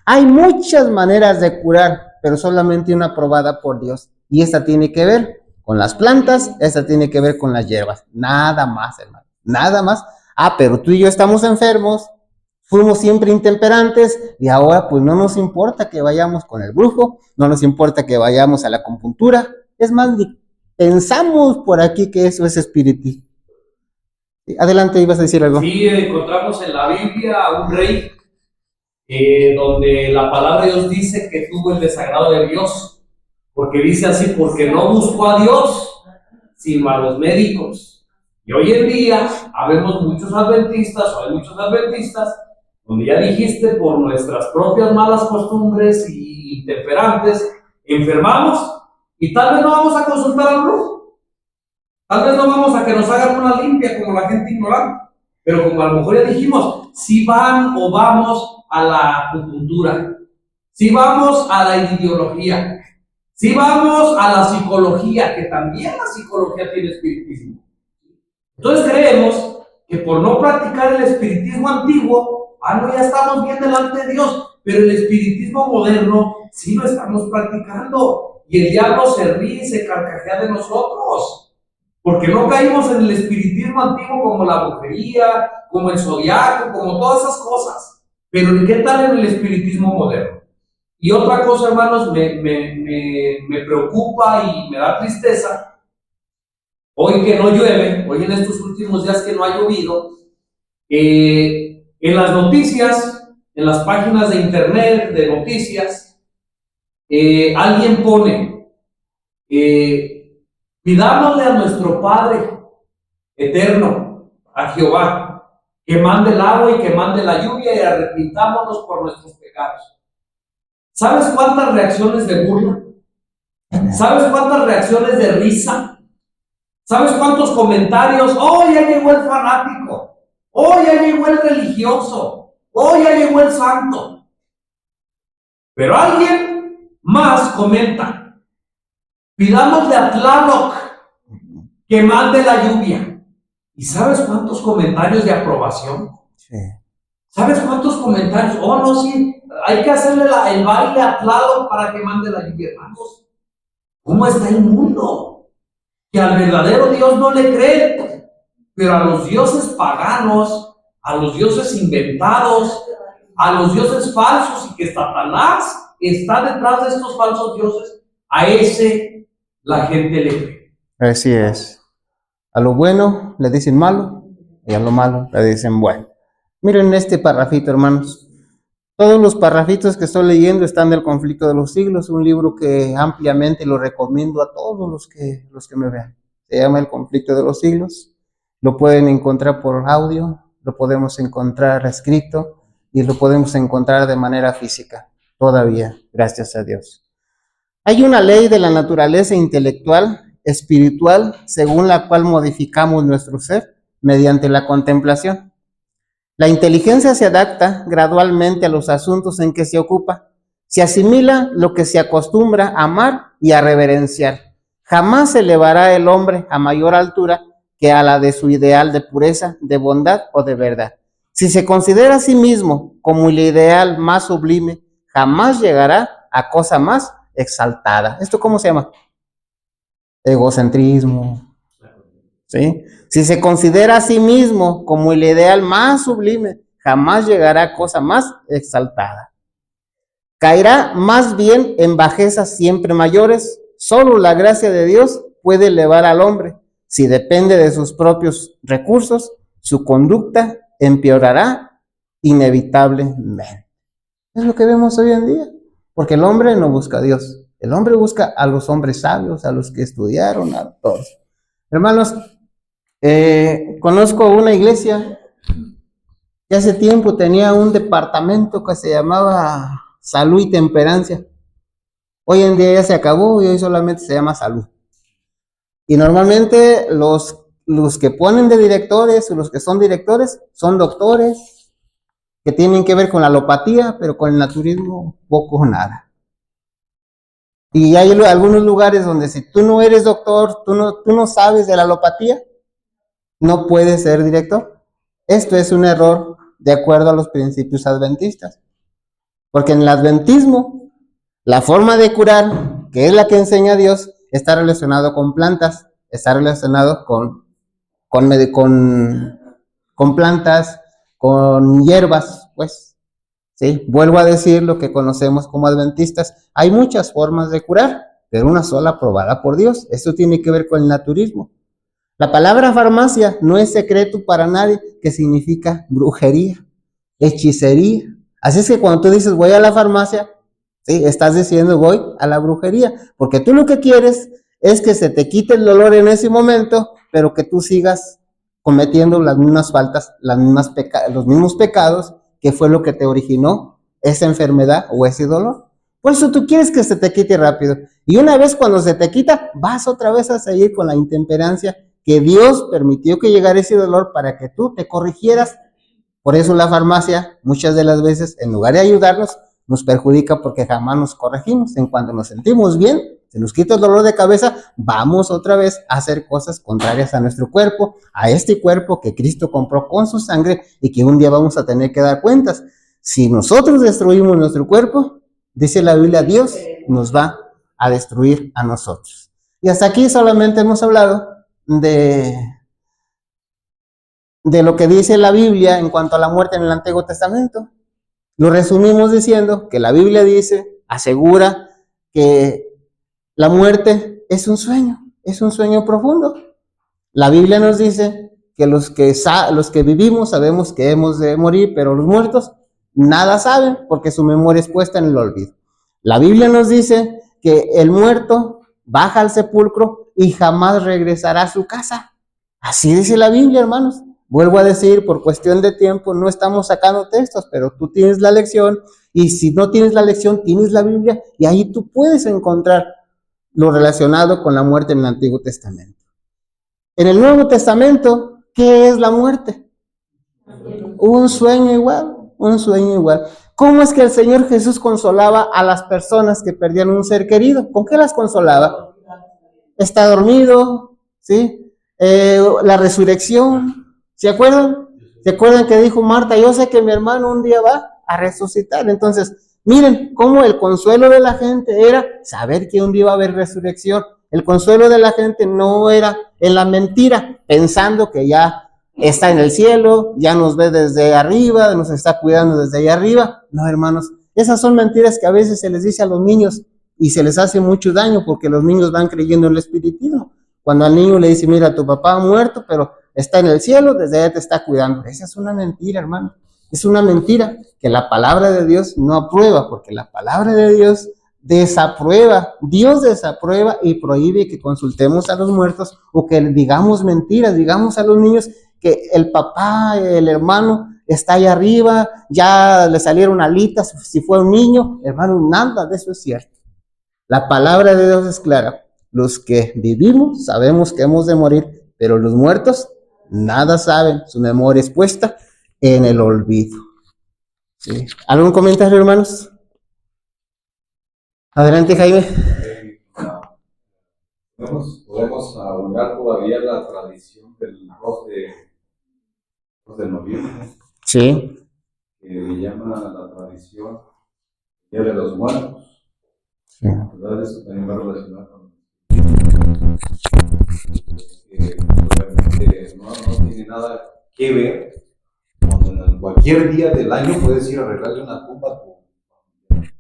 hay muchas maneras de curar, pero solamente una aprobada por Dios. Y esta tiene que ver con las plantas, esta tiene que ver con las hierbas. Nada más, hermano. Nada más. Pero tú y yo estamos enfermos, fuimos siempre intemperantes y ahora pues no nos importa que vayamos con el brujo, no nos importa que vayamos a la acupuntura. Es más, pensamos por aquí que eso es espiritismo. Adelante, ibas a decir algo. Sí, encontramos en la Biblia a un rey donde la palabra de Dios dice que tuvo el desagrado de Dios, porque dice así, porque no buscó a Dios, sino a los médicos. Y hoy en día habemos muchos adventistas, o hay muchos adventistas, donde ya dijiste, por nuestras propias malas costumbres y intemperantes, enfermamos y tal vez no vamos a consultar al brujo. Tal vez no vamos a que nos hagan una limpia como la gente ignorante, pero como a lo mejor ya dijimos, si van o vamos a la acupuntura, si vamos a la ideología, si vamos a la psicología, que también la psicología tiene espiritismo. Entonces creemos que por no practicar el espiritismo antiguo, no, ya estamos bien delante de Dios, pero el espiritismo moderno sí lo estamos practicando y el diablo se ríe y se carcajea de nosotros, porque no caímos en el espiritismo antiguo como la brujería, como el zodiaco, como todas esas cosas, pero ¿qué tal en el espiritismo moderno? Y otra cosa, hermanos, me preocupa y me da tristeza. Hoy que no llueve, hoy en estos últimos días que no ha llovido, en las noticias, en las páginas de internet de noticias, alguien pone, pidámosle a nuestro Padre eterno, a Jehová, que mande el agua y que mande la lluvia y arrepintámonos por nuestros pecados. ¿Sabes cuántas reacciones de burla? ¿Sabes cuántas reacciones de risa? ¿Sabes cuántos comentarios? ¡Oh, ya llegó el fanático! ¡Oh, ya llegó el religioso! ¡Oh, ya llegó el santo! Pero alguien más comenta, pidámosle a Tlaloc que mande la lluvia. ¿Y sabes cuántos comentarios de aprobación? Sí. ¿Sabes cuántos comentarios? Oh, no, sí, hay que hacerle el baile a Tlaloc para que mande la lluvia, hermanos. ¿Cómo está el mundo? Que al verdadero Dios no le creen, pero a los dioses paganos, a los dioses inventados, a los dioses falsos y que Satanás está detrás de estos falsos dioses, a ese la gente le cree. Así es. A lo bueno le dicen malo y a lo malo le dicen bueno. Miren este parrafito, hermanos. Todos los parrafitos que estoy leyendo están del Conflicto de los Siglos, un libro que ampliamente lo recomiendo a todos los que me vean. Se llama El Conflicto de los Siglos. Lo pueden encontrar por audio, lo podemos encontrar escrito y lo podemos encontrar de manera física. Todavía, gracias a Dios. Hay una ley de la naturaleza intelectual, espiritual, según la cual modificamos nuestro ser mediante la contemplación. La inteligencia se adapta gradualmente a los asuntos en que se ocupa. Se asimila lo que se acostumbra a amar y a reverenciar. Jamás se elevará el hombre a mayor altura que a la de su ideal de pureza, de bondad o de verdad. Si se considera a sí mismo como el ideal más sublime, jamás llegará a cosa más exaltada. ¿Esto cómo se llama? Egocentrismo. ¿Sí? Si se considera a sí mismo como el ideal más sublime, jamás llegará a cosa más exaltada. Caerá más bien en bajezas siempre mayores. Solo la gracia de Dios puede elevar al hombre. Si depende de sus propios recursos, su conducta empeorará inevitablemente. Es lo que vemos hoy en día, porque el hombre no busca a Dios. El hombre busca a los hombres sabios, a los que estudiaron, a todos. Hermanos, conozco una iglesia que hace tiempo tenía un departamento que se llamaba Salud y Temperancia. Hoy en día ya se acabó y hoy solamente se llama Salud. Y normalmente los que ponen de directores o los que son directores son doctores que tienen que ver con la alopatía, pero con el naturismo poco o nada. Y hay algunos lugares donde si tú no eres doctor, tú no sabes de la alopatía, no puedes ser director. Esto es un error de acuerdo a los principios adventistas. Porque en el adventismo, la forma de curar, que es la que enseña Dios, está relacionado con plantas, está relacionado con plantas, con hierbas, pues. ¿Sí? Vuelvo a decir lo que conocemos como adventistas. Hay muchas formas de curar, pero una sola aprobada por Dios. Esto tiene que ver con el naturismo. La palabra farmacia no es secreto para nadie, que significa brujería, hechicería. Así es que cuando tú dices voy a la farmacia, ¿sí? Estás diciendo voy a la brujería, porque tú lo que quieres es que se te quite el dolor en ese momento, pero que tú sigas cometiendo las mismas faltas, los mismos pecados, que fue lo que te originó esa enfermedad o ese dolor. Por eso tú quieres que se te quite rápido. Y una vez cuando se te quita, vas otra vez a seguir con la intemperancia, que Dios permitió que llegara ese dolor para que tú te corrigieras. Por eso la farmacia, muchas de las veces, en lugar de ayudarnos, nos perjudica porque jamás nos corregimos. En cuanto nos sentimos bien, se nos quita el dolor de cabeza, vamos otra vez a hacer cosas contrarias a nuestro cuerpo, a este cuerpo que Cristo compró con su sangre y que un día vamos a tener que dar cuentas. Si nosotros destruimos nuestro cuerpo, dice la Biblia, Dios nos va a destruir a nosotros. Y hasta aquí solamente hemos hablado de lo que dice la Biblia en cuanto a la muerte en el Antiguo Testamento. Lo resumimos diciendo que la Biblia asegura que la muerte es un sueño profundo. La Biblia nos dice que los que vivimos sabemos que hemos de morir, pero los muertos nada saben porque su memoria es puesta en el olvido. La Biblia nos dice que el muerto baja al sepulcro y jamás regresará a su casa. Así dice la Biblia, hermanos. Vuelvo a decir, por cuestión de tiempo, no estamos sacando textos, pero tú tienes la lección, y si no tienes la lección, tienes la Biblia, y ahí tú puedes encontrar lo relacionado con la muerte en el Antiguo Testamento. En el Nuevo Testamento, ¿qué es la muerte? Un sueño igual. ¿Cómo es que el Señor Jesús consolaba a las personas que perdían un ser querido? ¿Con qué las consolaba? Está dormido, ¿sí? La resurrección. ¿Se acuerdan? ¿Se acuerdan que dijo Marta? Yo sé que mi hermano un día va a resucitar. Entonces, miren cómo el consuelo de la gente era saber que un día iba a haber resurrección. El consuelo de la gente no era en la mentira, pensando que ya está en el cielo, ya nos ve desde arriba, nos está cuidando desde allá arriba. No, hermanos, Esas son mentiras que a veces se les dice a los niños y se les hace mucho daño porque los niños van creyendo en el espiritismo. Cuando al niño le dice, mira, tu papá ha muerto, pero está en el cielo, desde allá te está cuidando. Esa es una mentira, hermano. Es una mentira que la palabra de Dios no aprueba, porque la palabra de Dios desaprueba. Dios desaprueba y prohíbe que consultemos a los muertos o que digamos mentiras, digamos a los niños que el papá, el hermano está allá arriba, ya le salieron alitas si fue un niño. Hermano, nada de eso es cierto. La palabra de Dios es clara. Los que vivimos sabemos que hemos de morir, pero los muertos nada saben. Su memoria es puesta en el olvido. ¿Sí? ¿Algún comentario, hermanos? Adelante, Jaime. Podemos abundar todavía la tradición del 2 de noviembre, Sí. que le llama la tradición Día de los Muertos. Sí. ¿Verdad? Eso también va relacionado con obviamente no tiene nada que ver cuando en cualquier día del año puedes ir a arreglarle una tumba a tu familia.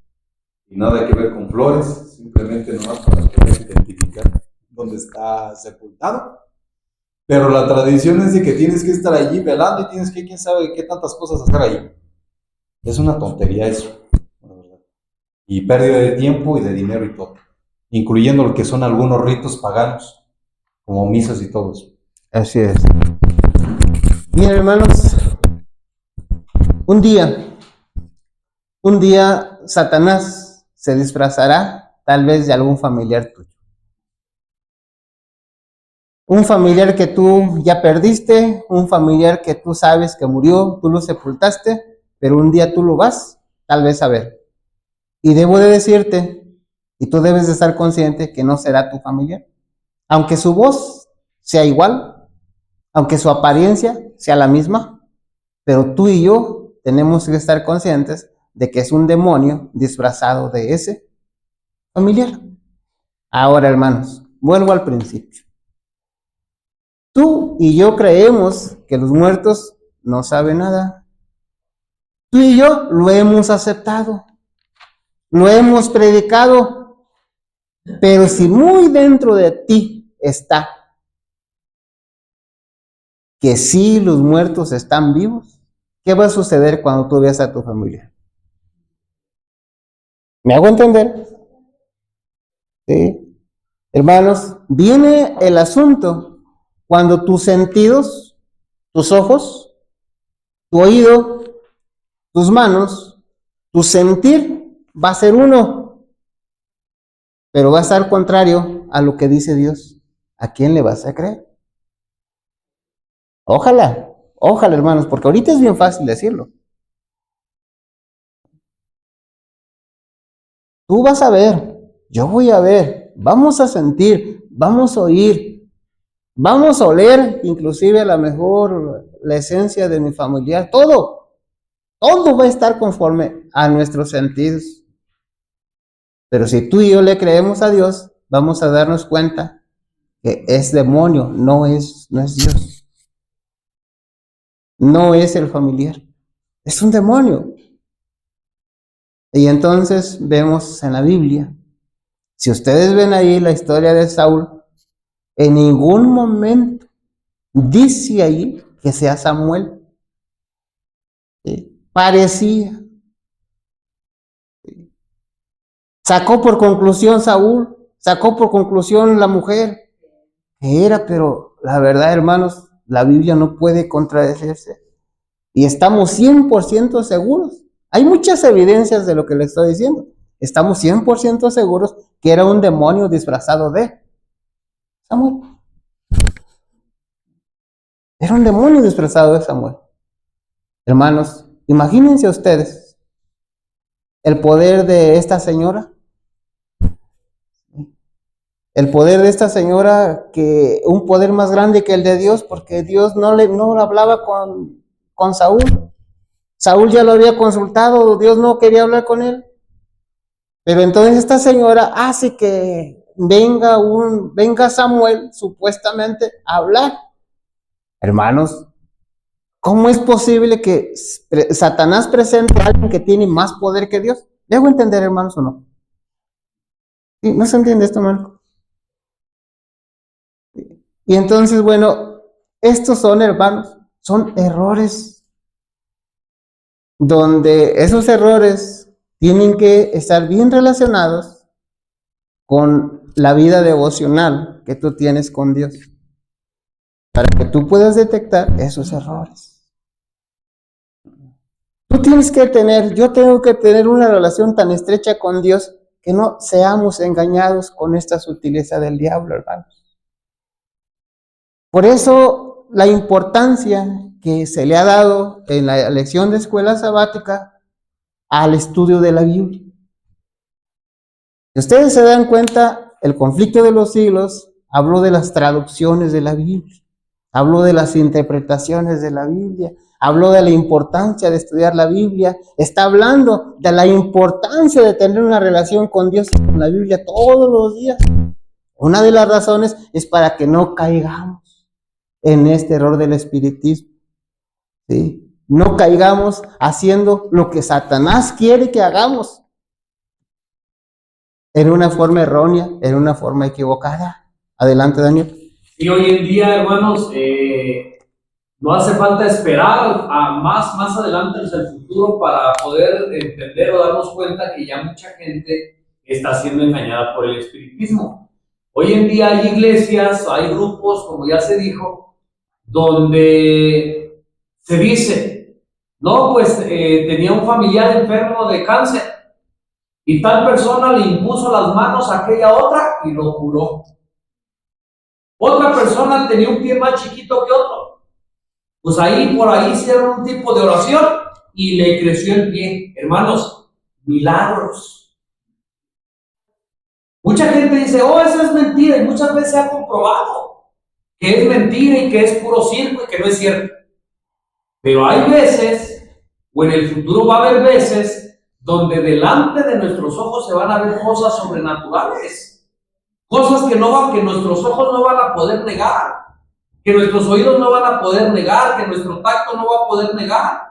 Y nada que ver con flores, simplemente nomás para poder identificar dónde está sepultado. Pero la tradición es de que tienes que estar allí velando y tienes que, quién sabe qué tantas cosas hacer allí. Es una tontería eso, la verdad. Y pérdida de tiempo y de dinero y todo, incluyendo lo que son algunos ritos paganos, como misas y todo eso. Así es. Bien, hermanos, un día Satanás se disfrazará tal vez de algún familiar tuyo. Un familiar que tú ya perdiste, un familiar que tú sabes que murió, tú lo sepultaste, pero un día tú lo vas tal vez a ver. Y debo de decirte, y tú debes de estar consciente que no será tu familiar. Aunque su voz sea igual, aunque su apariencia sea la misma, pero tú y yo tenemos que estar conscientes de que es un demonio disfrazado de ese familiar. Ahora, hermanos, vuelvo al principio. Tú y yo creemos que los muertos no saben nada. Tú y yo lo hemos aceptado, lo hemos predicado, pero si muy dentro de ti está que sí los muertos están vivos, ¿qué va a suceder cuando tú veas a tu familia? ¿Me hago entender? ¿Sí? Hermanos, viene el asunto cuando tus sentidos, tus ojos, tu oído, tus manos, tu sentir va a ser uno, pero va a estar contrario a lo que dice Dios. ¿A quién le vas a creer? Ojalá, ojalá, hermanos, porque ahorita es bien fácil decirlo. Tú vas a ver, yo voy a ver, vamos a sentir, vamos a oír, vamos a oler, inclusive a lo mejor la esencia de mi familiar, todo va a estar conforme a nuestros sentidos. Pero si tú y yo le creemos a Dios, vamos a darnos cuenta que es demonio, no es Dios. No es el familiar, es un demonio. Y entonces vemos en la Biblia, si ustedes ven ahí la historia de Saúl, en ningún momento dice ahí que sea Samuel. ¿Sí? Parecía. ¿Sí? Sacó por conclusión Saúl, sacó por conclusión la mujer, que era, pero la verdad, hermanos, la Biblia no puede contradecirse. Y estamos 100% seguros. Hay muchas evidencias de lo que le estoy diciendo. Estamos 100% seguros que era un demonio disfrazado de Samuel. Era un demonio disfrazado de Samuel. Hermanos, imagínense ustedes el poder de esta señora. El poder de esta señora, que un poder más grande que el de Dios, porque Dios no hablaba con Saúl. Saúl ya lo había consultado, Dios no quería hablar con él. Pero entonces esta señora hace que venga Samuel supuestamente a hablar. Hermanos, ¿Cómo es posible que Satanás presente a alguien que tiene más poder que Dios? ¿Dejo entender, hermanos, o no? ¿Sí? ¿No se entiende esto, hermano? Y entonces, bueno, estos son, hermanos, son errores, donde esos errores tienen que estar bien relacionados con la vida devocional que tú tienes con Dios, para que tú puedas detectar esos errores. Yo tengo que tener una relación tan estrecha con Dios que no seamos engañados con esta sutileza del diablo, hermanos. Por eso la importancia que se le ha dado en la lección de escuela sabática al estudio de la Biblia. Si ustedes se dan cuenta, el conflicto de los siglos habló de las traducciones de la Biblia, habló de las interpretaciones de la Biblia, habló de la importancia de estudiar la Biblia, está hablando de la importancia de tener una relación con Dios y con la Biblia todos los días. Una de las razones es para que no caigamos en este error del espiritismo, ¿sí? No caigamos haciendo lo que Satanás quiere que hagamos en una forma errónea, en una forma equivocada. Adelante, Daniel. Y hoy en día, hermanos, no hace falta esperar a más adelante en el futuro para poder entender o darnos cuenta que ya mucha gente está siendo engañada por el espiritismo. Hoy en día hay iglesias, hay grupos, como ya se dijo, donde se dice, no, pues tenía un familiar enfermo de cáncer y tal persona le impuso las manos a aquella otra y lo curó. Otra persona tenía un pie más chiquito que otro. Pues por ahí hicieron un tipo de oración y le creció el pie. Hermanos, milagros. Mucha gente dice, oh, eso es mentira, y muchas veces se ha comprobado que es mentira y que es puro circo y que no es cierto. Pero hay veces, o en el futuro va a haber veces, donde delante de nuestros ojos se van a ver cosas sobrenaturales. Cosas que nuestros ojos no van a poder negar, que nuestros oídos no van a poder negar, que nuestro tacto no va a poder negar.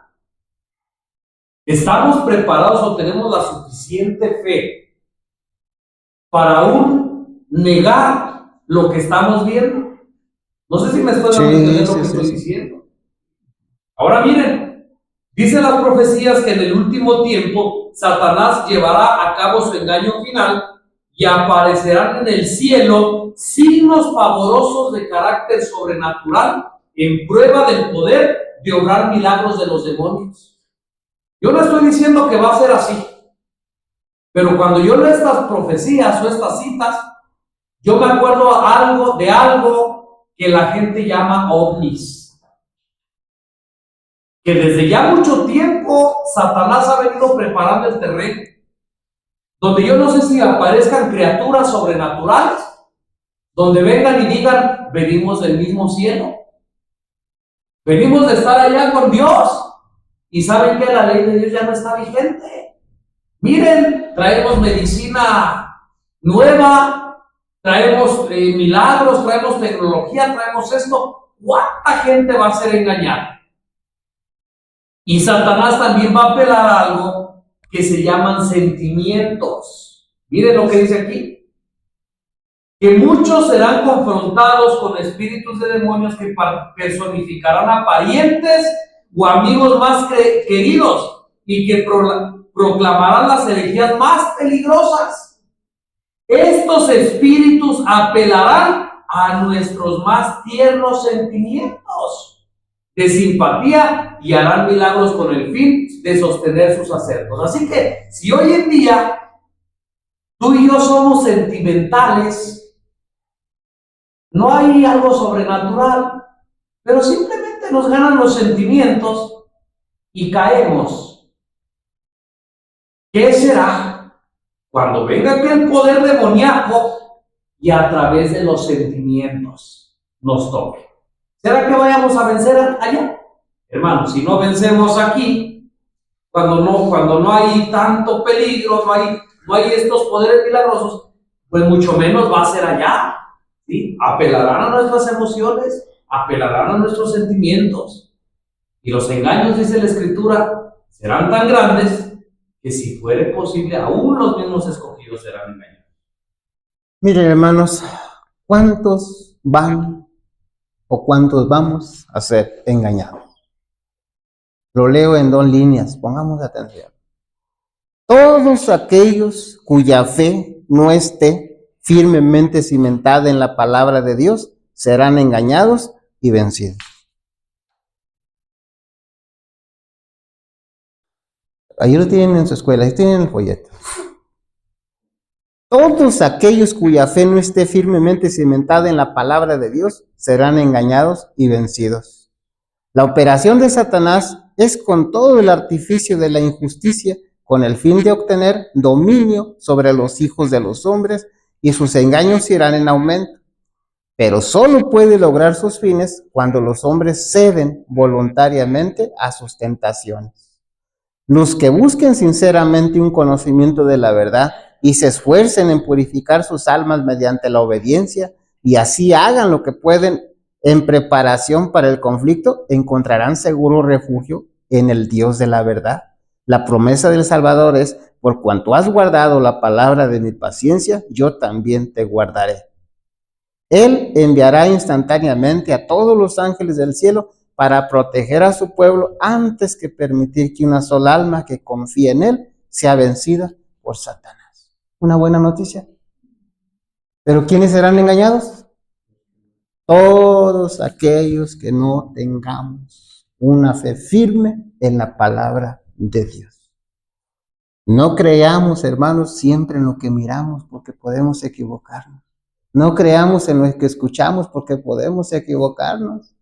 ¿Estamos preparados o tenemos la suficiente fe para aún negar lo que estamos viendo? No sé si me estoy dando a entender lo que estoy diciendo. Ahora miren, dicen las profecías que en el último tiempo Satanás llevará a cabo su engaño final y aparecerán en el cielo signos pavorosos de carácter sobrenatural en prueba del poder de obrar milagros de los demonios. Yo no estoy diciendo que va a ser así, pero cuando yo leo estas profecías o estas citas, yo me acuerdo de algo que la gente llama ovnis. Que desde ya mucho tiempo Satanás ha venido preparando el terreno, donde yo no sé si aparezcan criaturas sobrenaturales, donde vengan y digan, venimos del mismo cielo, venimos de estar allá con Dios, y saben que la ley de Dios ya no está vigente. Miren, traemos medicina nueva, traemos milagros, traemos tecnología, traemos esto. ¿Cuánta gente va a ser engañada? Y Satanás también va a apelar a algo que se llaman sentimientos. Miren lo que dice aquí. Que muchos serán confrontados con espíritus de demonios que personificarán a parientes o amigos más queridos y que proclamarán las herejías más peligrosas. Estos espíritus apelarán a nuestros más tiernos sentimientos de simpatía y harán milagros con el fin de sostener sus acertos. Así que, si hoy en día tú y yo somos sentimentales, no hay algo sobrenatural, pero simplemente nos ganan los sentimientos y caemos. ¿Qué será cuando venga aquí el poder demoníaco y a través de los sentimientos nos toque? ¿Será que vayamos a vencer allá? Hermanos, si no vencemos aquí, cuando no hay tanto peligro, no hay estos poderes milagrosos, pues mucho menos va a ser allá. ¿Sí? Apelarán a nuestras emociones, apelarán a nuestros sentimientos. Y los engaños, dice la Escritura, serán tan grandes que si fuere posible, aún los mismos escogidos serán engañados. Miren, hermanos, ¿cuántos van o cuántos vamos a ser engañados? Lo leo en 2 líneas, pongamos atención. Todos aquellos cuya fe no esté firmemente cimentada en la palabra de Dios serán engañados y vencidos. Ahí lo tienen en su escuela, ahí tienen el folleto. Todos aquellos cuya fe no esté firmemente cimentada en la palabra de Dios serán engañados y vencidos. La operación de Satanás es con todo el artificio de la injusticia, con el fin de obtener dominio sobre los hijos de los hombres, y sus engaños irán en aumento. Pero solo puede lograr sus fines cuando los hombres ceden voluntariamente a sus tentaciones. Los que busquen sinceramente un conocimiento de la verdad y se esfuercen en purificar sus almas mediante la obediencia y así hagan lo que pueden en preparación para el conflicto, encontrarán seguro refugio en el Dios de la verdad. La promesa del Salvador es: por cuanto has guardado la palabra de mi paciencia, yo también te guardaré. Él enviará instantáneamente a todos los ángeles del cielo para proteger a su pueblo antes que permitir que una sola alma que confíe en él sea vencida por Satanás. Una buena noticia. ¿Pero quiénes serán engañados? Todos aquellos que no tengamos una fe firme en la palabra de Dios. No creamos, hermanos, siempre en lo que miramos, porque podemos equivocarnos. No creamos en lo que escuchamos, porque podemos equivocarnos.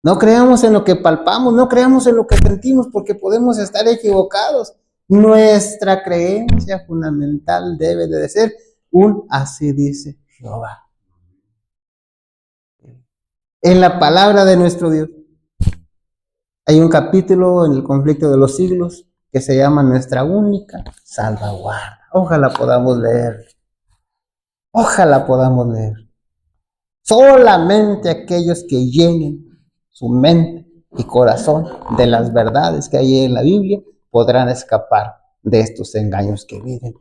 No creamos en lo que palpamos, no creamos en lo que sentimos, porque podemos estar equivocados. Nuestra creencia fundamental debe de ser un así dice Jehová. En la palabra de nuestro Dios. Hay un capítulo en el conflicto de los siglos que se llama Nuestra única salvaguarda. Ojalá podamos leer. Ojalá podamos leer. Solamente aquellos que llenen su mente y corazón de las verdades que hay en la Biblia podrán escapar de estos engaños que vienen.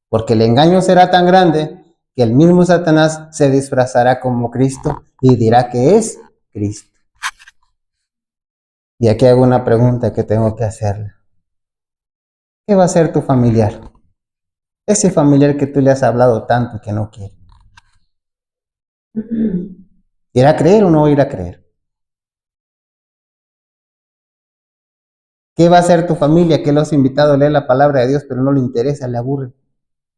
Porque el engaño será tan grande que el mismo Satanás se disfrazará como Cristo y dirá que es Cristo. Y aquí hago una pregunta que tengo que hacerle. ¿Qué va a hacer tu familiar? Ese familiar que tú le has hablado tanto y que no quiere. ¿Irá a creer o no irá a creer? ¿Qué va a hacer tu familia que lo has invitado a leer la palabra de Dios pero no le interesa, le aburre?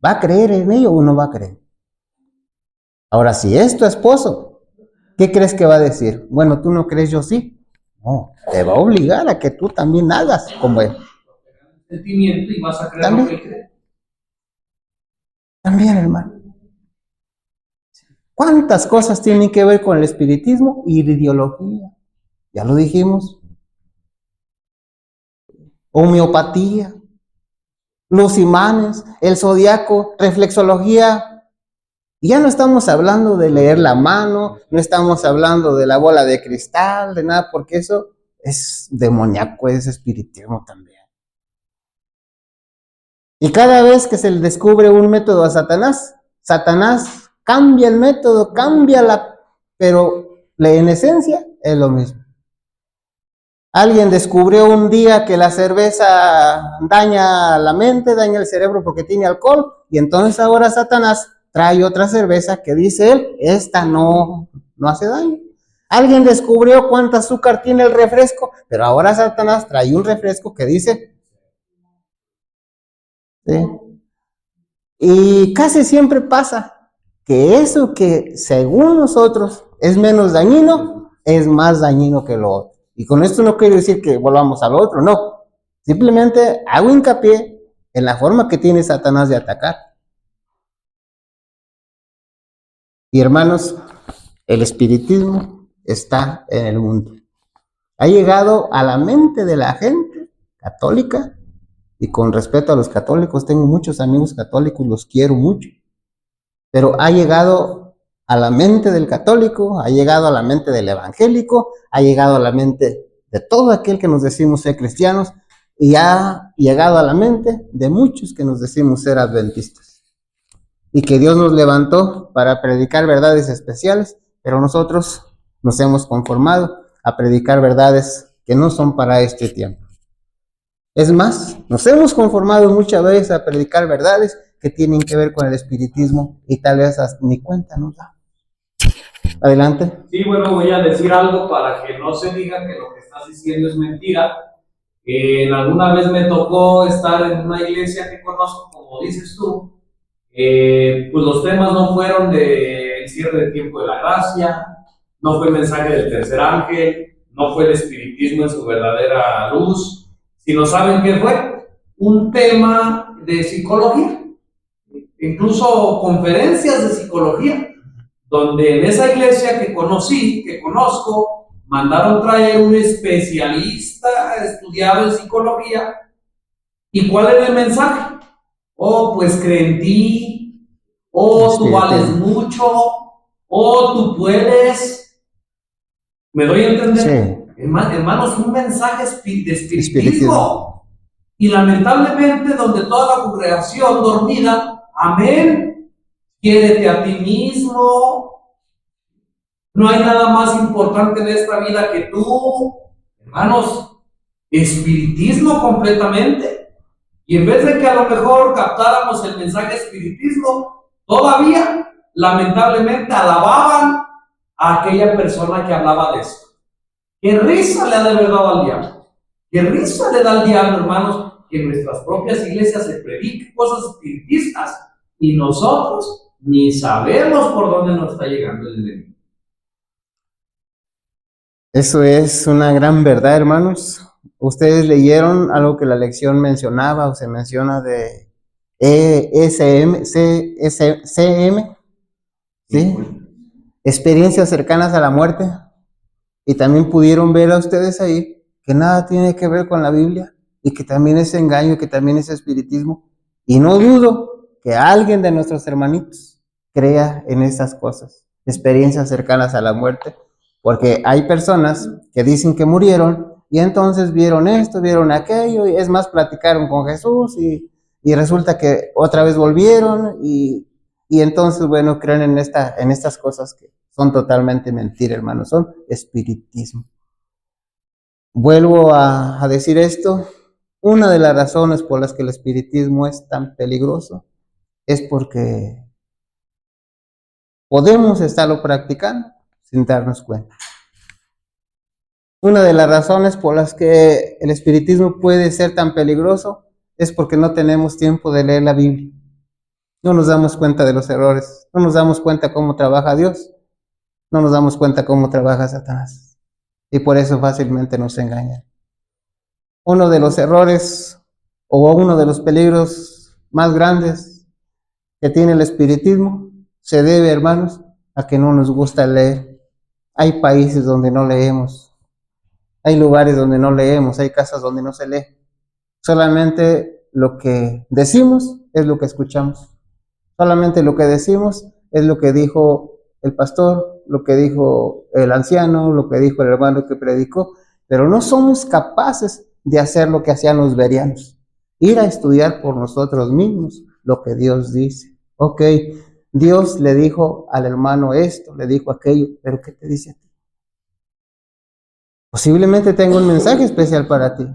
¿Va a creer en ello o no va a creer? Ahora, si es tu esposo, ¿qué crees que va a decir? Bueno, tú no crees, yo sí. No, te va a obligar a que tú también hagas como él. Sentimiento y vas a creer ¿También? lo que crees. También, hermano. ¿Cuántas cosas tienen que ver con el espiritismo y la ideología? Ya lo dijimos. Homeopatía, los imanes, el zodiaco, reflexología. Y ya no estamos hablando de leer la mano, no estamos hablando de la bola de cristal, de nada, porque eso es demoníaco, es espiritismo también. Y cada vez que se le descubre un método a Satanás, Satanás cambia el método, pero en esencia es lo mismo. Alguien descubrió un día que la cerveza daña la mente, daña el cerebro porque tiene alcohol, y entonces ahora Satanás trae otra cerveza que dice él, esta no hace daño. Alguien descubrió cuánto azúcar tiene el refresco, pero ahora Satanás trae un refresco que dice, ¿sí? Y casi siempre pasa que eso que según nosotros es menos dañino, es más dañino que lo otro. Y con esto no quiero decir que volvamos al otro, no. Simplemente hago hincapié en la forma que tiene Satanás de atacar. Y hermanos, el espiritismo está en el mundo. Ha llegado a la mente de la gente católica, y con respeto a los católicos, tengo muchos amigos católicos, los quiero mucho, pero ha llegado a la mente del católico, ha llegado a la mente del evangélico, ha llegado a la mente de todo aquel que nos decimos ser cristianos y ha llegado a la mente de muchos que nos decimos ser adventistas. Y que Dios nos levantó para predicar verdades especiales, pero nosotros nos hemos conformado a predicar verdades que no son para este tiempo. Es más, nos hemos conformado muchas veces a predicar verdades que tienen que ver con el espiritismo y tal vez ni cuenta nos da. Adelante. Sí, bueno, voy a decir algo para que no se diga que lo que estás diciendo es mentira. Alguna vez me tocó estar en una iglesia que conozco, como dices tú. Pues los temas no fueron del cierre del tiempo de la gracia, no fue el mensaje del tercer ángel, no fue el espiritismo en su verdadera luz, sino ¿saben qué fue? Un tema de psicología, incluso conferencias de psicología, donde en esa iglesia que conozco, mandaron traer un especialista estudiado en psicología. ¿Y cuál era el mensaje? Oh, pues cree en ti, oh, tú vales mucho, oh, tú puedes. ¿Me doy a entender? Sí. Hermanos, un mensaje de espiritismo. Y lamentablemente, donde toda la congregación dormida, amén, quiérete a ti mismo. No hay nada más importante en esta vida que tú. Hermanos, espiritismo completamente. Y en vez de que a lo mejor captáramos el mensaje espiritismo, todavía, lamentablemente, alababan a aquella persona que hablaba de esto. ¿Qué risa le ha de haber dado al diablo? ¿Qué risa le da al diablo, hermanos, que en nuestras propias iglesias se prediquen cosas espiritistas y nosotros ni sabemos por dónde nos está llegando el enemigo? Eso es una gran verdad, hermanos. Ustedes leyeron algo que la lección mencionaba o se menciona de CM, ¿sí? Experiencias cercanas a la muerte. Y también pudieron ver a ustedes ahí que nada tiene que ver con la Biblia y que también es engaño, que también es espiritismo. Y no dudo que alguien de nuestros hermanitos crea en esas cosas, experiencias cercanas a la muerte, porque hay personas que dicen que murieron y entonces vieron esto, vieron aquello, y es más, platicaron con Jesús y resulta que otra vez volvieron y entonces, bueno, creen en estas cosas que son totalmente mentira, hermanos, son espiritismo. Vuelvo a decir esto, una de las razones por las que el espiritismo es tan peligroso es porque podemos estarlo practicando sin darnos cuenta. Una de las razones por las que el espiritismo puede ser tan peligroso es porque no tenemos tiempo de leer la Biblia. No nos damos cuenta de los errores, no nos damos cuenta cómo trabaja Dios, no nos damos cuenta cómo trabaja Satanás. Y por eso fácilmente nos engañan. Uno de los errores o uno de los peligros más grandes que tiene el espiritismo se debe, hermanos, a que no nos gusta leer. Hay países donde no leemos. Hay lugares donde no leemos, hay casas donde no se lee. Solamente lo que decimos es lo que escuchamos. Solamente lo que decimos es lo que dijo el pastor, lo que dijo el anciano, lo que dijo el hermano que predicó, pero no somos capaces de hacer lo que hacían los bereanos, ir a estudiar por nosotros mismos lo que Dios dice. Ok, Dios le dijo al hermano esto, le dijo aquello, pero ¿qué te dice a ti? Posiblemente tenga un mensaje especial para ti.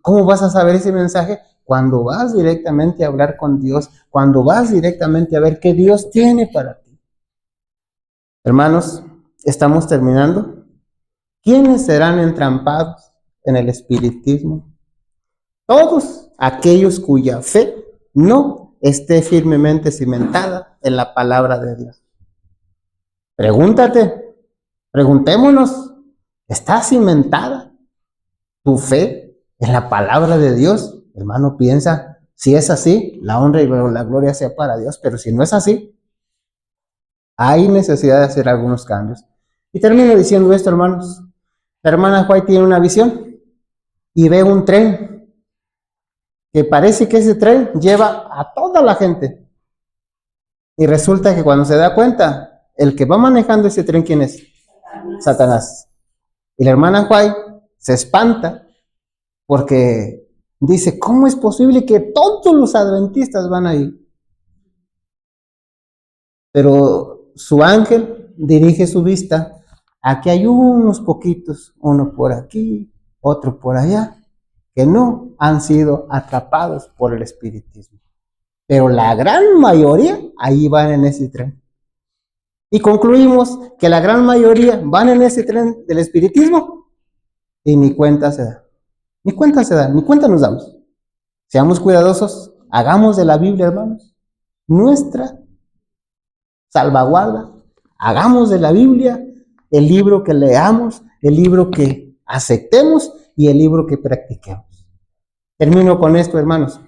¿Cómo vas a saber ese mensaje? Cuando vas directamente a hablar con Dios, cuando vas directamente a ver qué Dios tiene para ti. Hermanos, estamos terminando. ¿Quiénes serán entrampados en el espiritismo? Todos aquellos cuya fe no esté firmemente cimentada en la palabra de Dios. Preguntémonos. ¿Está cimentada tu fe en la palabra de Dios? Hermano, piensa, si es así, la honra y la gloria sea para Dios, pero si no es así, hay necesidad de hacer algunos cambios. Y termino diciendo esto, hermanos. La hermana White tiene una visión y ve un tren que parece que ese tren lleva a toda la gente. Y resulta que cuando se da cuenta, el que va manejando ese tren, ¿quién es? Satanás. Y la hermana White se espanta porque dice, ¿cómo es posible que todos los adventistas van ahí? Pero su ángel dirige su vista a que hay unos poquitos, uno por aquí, otro por allá, que no han sido atrapados por el espiritismo. Pero la gran mayoría ahí van en ese tren. Y concluimos que la gran mayoría van en ese tren del espiritismo y ni cuenta se da. Ni cuenta se da, ni cuenta nos damos. Seamos cuidadosos, hagamos de la Biblia, hermanos, nuestra salvaguarda. Hagamos de la Biblia el libro que leamos, el libro que aceptemos y el libro que practiquemos. Termino con esto, hermanos.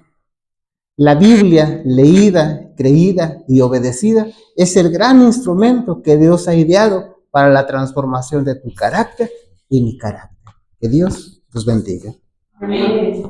La Biblia, leída, creída y obedecida, es el gran instrumento que Dios ha ideado para la transformación de tu carácter y mi carácter. Que Dios los bendiga. Amén.